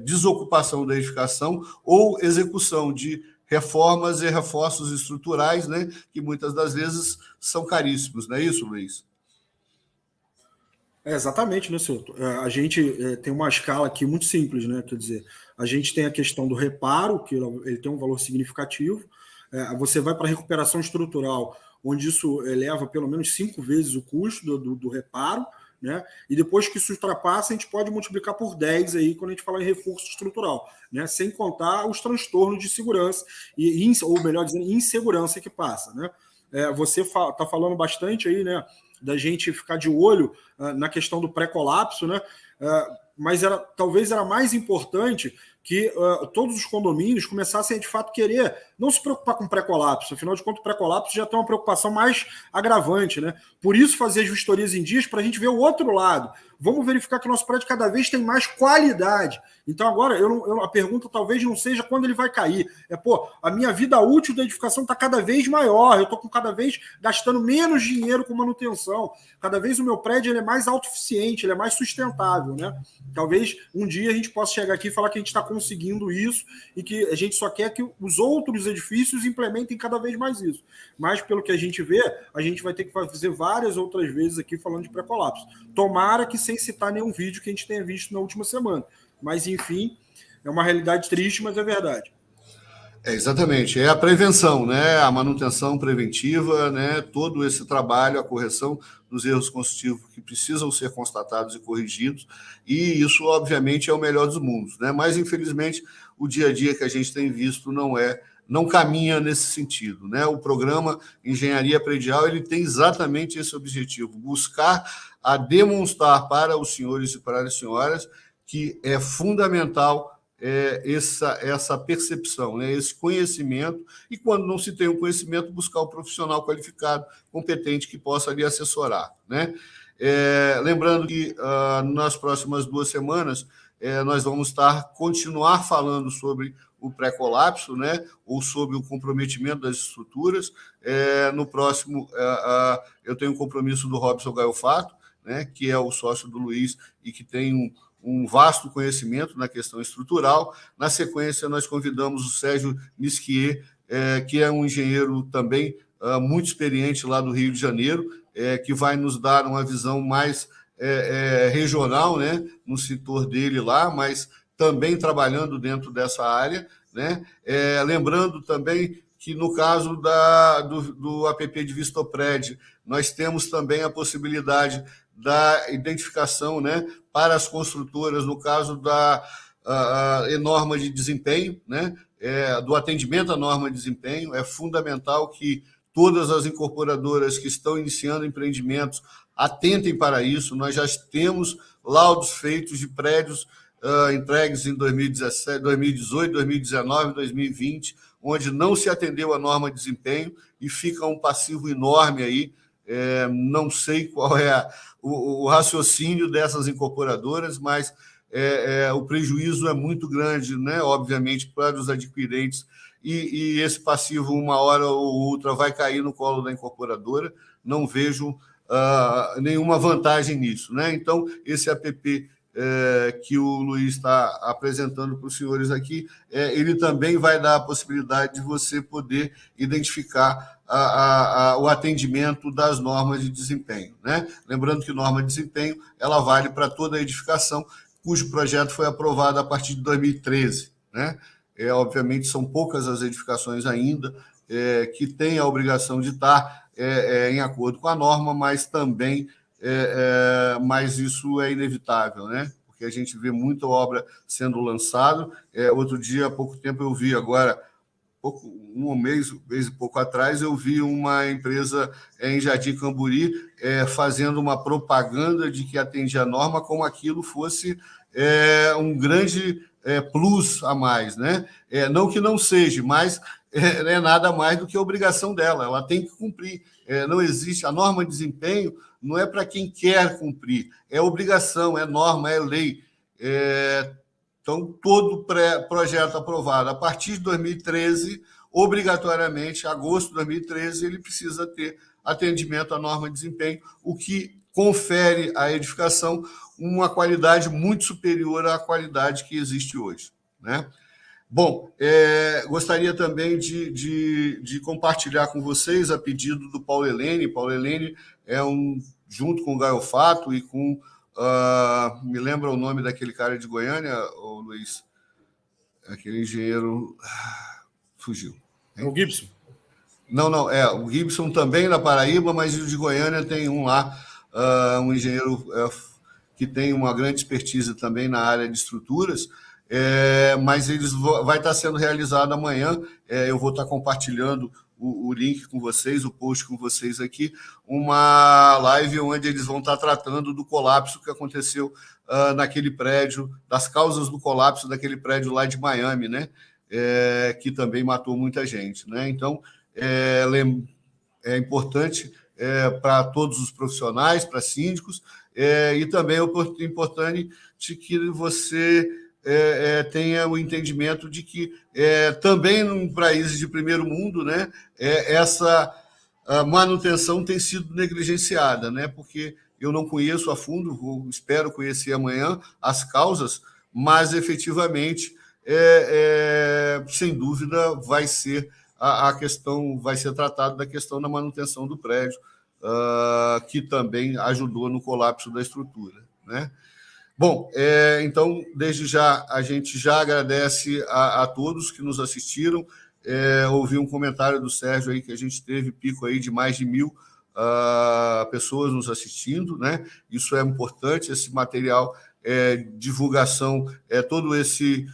desocupação da edificação ou execução de reformas e reforços estruturais, né, que muitas das vezes são caríssimos. Não é isso, Luiz? Exatamente, né, Souto? A gente tem uma escala aqui muito simples, né? Quer dizer, a gente tem a questão do reparo, que ele tem um valor significativo. Você vai para a recuperação estrutural, onde isso eleva pelo menos 5 vezes o custo do reparo, né? E depois que isso ultrapassa, a gente pode multiplicar por 10 aí quando a gente fala em reforço estrutural, né? Sem contar os transtornos de segurança, ou melhor dizendo, insegurança que passa, né? Você está falando bastante aí, né, da gente ficar de olho na questão do pré-colapso, né? Mas talvez era mais importante que todos os condomínios começassem a, de fato, querer não se preocupar com pré-colapso. Afinal de contas, o pré-colapso já tem uma preocupação mais agravante, né? Por isso, fazer as vistorias em dias para a gente ver o outro lado. Vamos verificar que o nosso prédio cada vez tem mais qualidade. Então, agora, a pergunta talvez não seja quando ele vai cair. A minha vida útil da edificação está cada vez maior. Eu estou cada vez gastando menos dinheiro com manutenção. Cada vez o meu prédio ele é mais autossuficiente, ele é mais sustentável, né? Talvez um dia a gente possa chegar aqui e falar que a gente está conseguindo isso e que a gente só quer que os outros edifícios implementem cada vez mais isso. Mas, pelo que a gente vê, a gente vai ter que fazer várias outras vezes aqui falando de pré-colapso. Tomara que sem citar nenhum vídeo que a gente tenha visto na última semana. Mas, enfim, é uma realidade triste, mas é verdade. Exatamente, é a prevenção, né? A manutenção preventiva, né? Todo esse trabalho, a correção dos erros construtivos que precisam ser constatados e corrigidos, e isso, obviamente, é o melhor dos mundos, né? Mas, infelizmente, o dia a dia que a gente tem visto não caminha nesse sentido, né? O programa Engenharia Predial ele tem exatamente esse objetivo, buscar a demonstrar para os senhores e para as senhoras que é fundamental essa percepção, né? Esse conhecimento, e quando não se tem um conhecimento, buscar um profissional qualificado, competente, que possa lhe assessorar, né? Lembrando que nas próximas 2 semanas nós vamos continuar falando sobre o pré-colapso, né? Ou sobre o comprometimento das estruturas. No próximo, eu tenho um compromisso do Robson Gaiofato, né? Que é o sócio do Luiz e que tem um vasto conhecimento na questão estrutural. Na sequência, nós convidamos o Sérgio Nisquier, que é um engenheiro também muito experiente lá do Rio de Janeiro, que vai nos dar uma visão mais regional, né, no setor dele lá, mas também trabalhando dentro dessa área, né? Lembrando também que, no caso do APP de Vistopred, nós temos também a possibilidade da identificação, né, para as construtoras, no caso da norma de desempenho, né, do atendimento à norma de desempenho. É fundamental que todas as incorporadoras que estão iniciando empreendimentos atentem para isso. Nós já temos laudos feitos de prédios entregues em 2017, 2018, 2019, 2020, onde não se atendeu à norma de desempenho e fica um passivo enorme aí. Não sei qual é o raciocínio dessas incorporadoras, mas o prejuízo é muito grande, né? Obviamente, para os adquirentes, e esse passivo, uma hora ou outra, vai cair no colo da incorporadora. Não vejo nenhuma vantagem nisso, né? Então, esse APP que o Luiz está apresentando para os senhores aqui, ele também vai dar a possibilidade de você poder identificar o atendimento das normas de desempenho, né? Lembrando que norma de desempenho ela vale para toda a edificação cujo projeto foi aprovado a partir de 2013, né? Obviamente, são poucas as edificações ainda que têm a obrigação de estar em acordo com a norma, mas também mas isso é inevitável, né? Porque a gente vê muita obra sendo lançada. Outro dia, há pouco tempo, eu vi agora, um mês e pouco atrás, eu vi uma empresa em Jardim Camburi fazendo uma propaganda de que atendia a norma como aquilo fosse um grande plus a mais, né? Não que não seja, mas é nada mais do que a obrigação dela, ela tem que cumprir. Não existe a norma de desempenho, não é para quem quer cumprir, é obrigação, é norma, é lei. Então, todo projeto aprovado a partir de 2013, obrigatoriamente, agosto de 2013, ele precisa ter atendimento à norma de desempenho, o que confere à edificação uma qualidade muito superior à qualidade que existe hoje, né? Bom, gostaria também de compartilhar com vocês, a pedido do Paulo Helene. Paulo Helene junto com o Gaiofato e com me lembra o nome daquele cara de Goiânia, ô Luiz? Aquele engenheiro... fugiu. É o Gibson? Não, o Gibson também na Paraíba, mas o de Goiânia tem um lá, um engenheiro que tem uma grande expertise também na área de estruturas, mas vai estar sendo realizado amanhã. Eu vou estar compartilhando o link com vocês, o post com vocês aqui, uma live onde eles vão estar tratando do colapso que aconteceu naquele prédio, das causas do colapso daquele prédio lá de Miami, né? Que também matou muita gente, né? Então, é importante para todos os profissionais, para síndicos, e também é importante que você tenha o entendimento de que também em países de primeiro mundo, né, essa manutenção tem sido negligenciada, né, porque eu não conheço a fundo, espero conhecer amanhã as causas, mas efetivamente, sem dúvida, vai ser a questão, vai ser tratada da questão da manutenção do prédio, que também ajudou no colapso da estrutura, né? Bom, então, desde já, a gente já agradece a todos que nos assistiram. Ouvi um comentário do Sérgio aí que a gente teve pico aí de mais de 1.000 pessoas nos assistindo, né? Isso é importante, esse material, divulgação, todo esse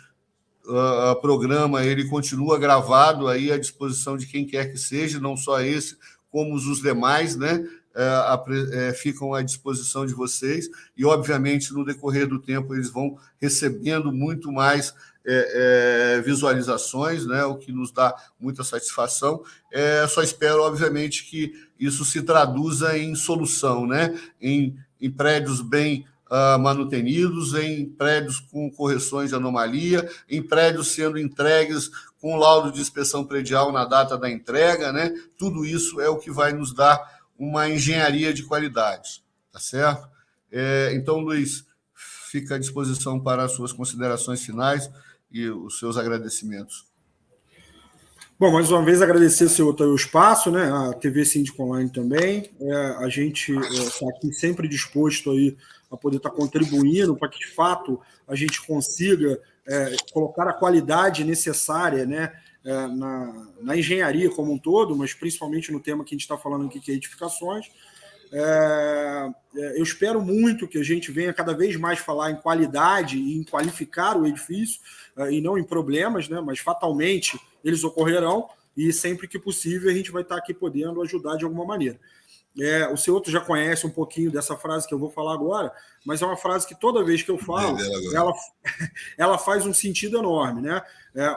programa, ele continua gravado aí à disposição de quem quer que seja, não só esse, como os demais, né? Ficam à disposição de vocês e, obviamente, no decorrer do tempo, eles vão recebendo muito mais visualizações, né? O que nos dá muita satisfação. Só espero, obviamente, que isso se traduza em solução, né? Em prédios bem manutenidos, em prédios com correções de anomalia, em prédios sendo entregues com laudo de inspeção predial na data da entrega, né? Tudo isso é o que vai nos dar uma engenharia de qualidade, tá certo? Então, Luiz, fica à disposição para as suas considerações finais e os seus agradecimentos. Bom, mais uma vez agradecer o espaço, né? A TV Síndico Online também. A gente está aqui sempre disposto aí a poder estar contribuindo para que, de fato, a gente consiga colocar a qualidade necessária, né, na engenharia como um todo, mas principalmente no tema que a gente está falando aqui, que é edificações. Eu espero muito que a gente venha cada vez mais falar em qualidade e em qualificar o edifício, e não em problemas, né, mas fatalmente eles ocorrerão, e sempre que possível a gente vai estar aqui podendo ajudar de alguma maneira. O seu outro já conhece um pouquinho dessa frase que eu vou falar agora, mas é uma frase que toda vez que eu falo, ela faz um sentido enorme, né?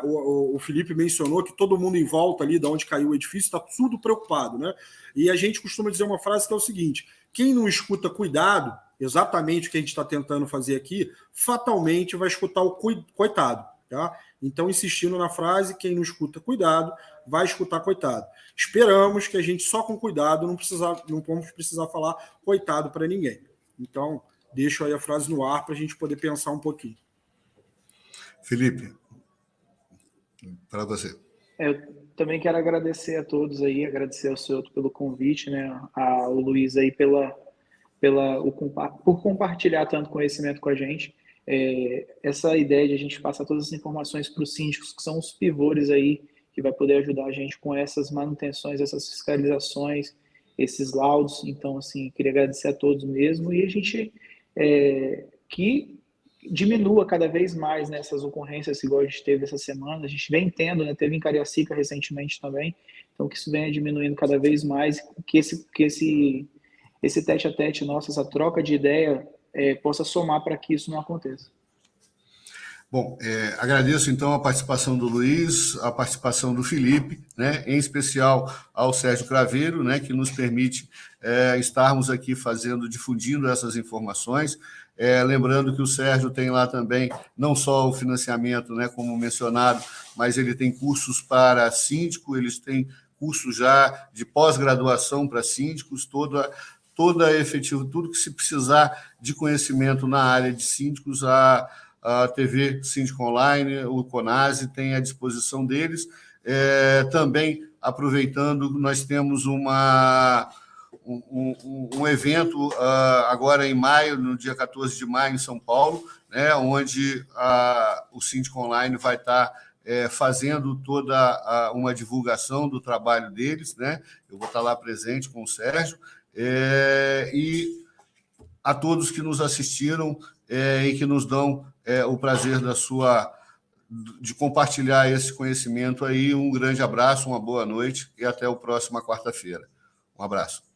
O Felipe mencionou que todo mundo em volta ali de onde caiu o edifício está tudo preocupado, né? E a gente costuma dizer uma frase que é o seguinte: quem não escuta cuidado, exatamente o que a gente está tentando fazer aqui, fatalmente vai escutar o coitado, tá? Então, insistindo na frase, quem não escuta cuidado, vai escutar coitado. Esperamos que a gente só com cuidado não vamos precisar falar coitado para ninguém. Então, deixo aí a frase no ar para a gente poder pensar um pouquinho. Felipe, para você. Eu também quero agradecer a todos aí, agradecer ao senhor pelo convite, né, ao Luiz aí por compartilhar tanto conhecimento com a gente. Essa ideia de a gente passar todas as informações para os síndicos, que são os pivôs aí, que vai poder ajudar a gente com essas manutenções, essas fiscalizações, esses laudos. Então, assim, queria agradecer a todos mesmo, e a gente que diminua cada vez mais nessas ocorrências, igual a gente teve essa semana. A gente vem tendo, né, teve em Cariacica recentemente também, então que isso venha diminuindo cada vez mais, que esse tete-a-tete nosso, essa troca de ideia, possa somar para que isso não aconteça. Bom, agradeço então a participação do Luiz, a participação do Felipe, né, em especial ao Sérgio Craveiro, né, que nos permite estarmos aqui difundindo essas informações. Lembrando que o Sérgio tem lá também não só o financiamento, né, como mencionado, mas ele tem cursos para síndico, eles têm cursos já de pós-graduação para síndicos, toda efetivo, tudo que se precisar de conhecimento na área de síndicos, a TV Síndico Online, o CONASE tem à disposição deles. Também, aproveitando, nós temos um evento agora em maio, no dia 14 de maio, em São Paulo, né, onde o Síndico Online vai estar fazendo toda uma divulgação do trabalho deles, né? Eu vou estar lá presente com o Sérgio, e a todos que nos assistiram e que nos dão o prazer de compartilhar esse conhecimento aí. Um grande abraço, uma boa noite e até a próxima quarta-feira. Um abraço.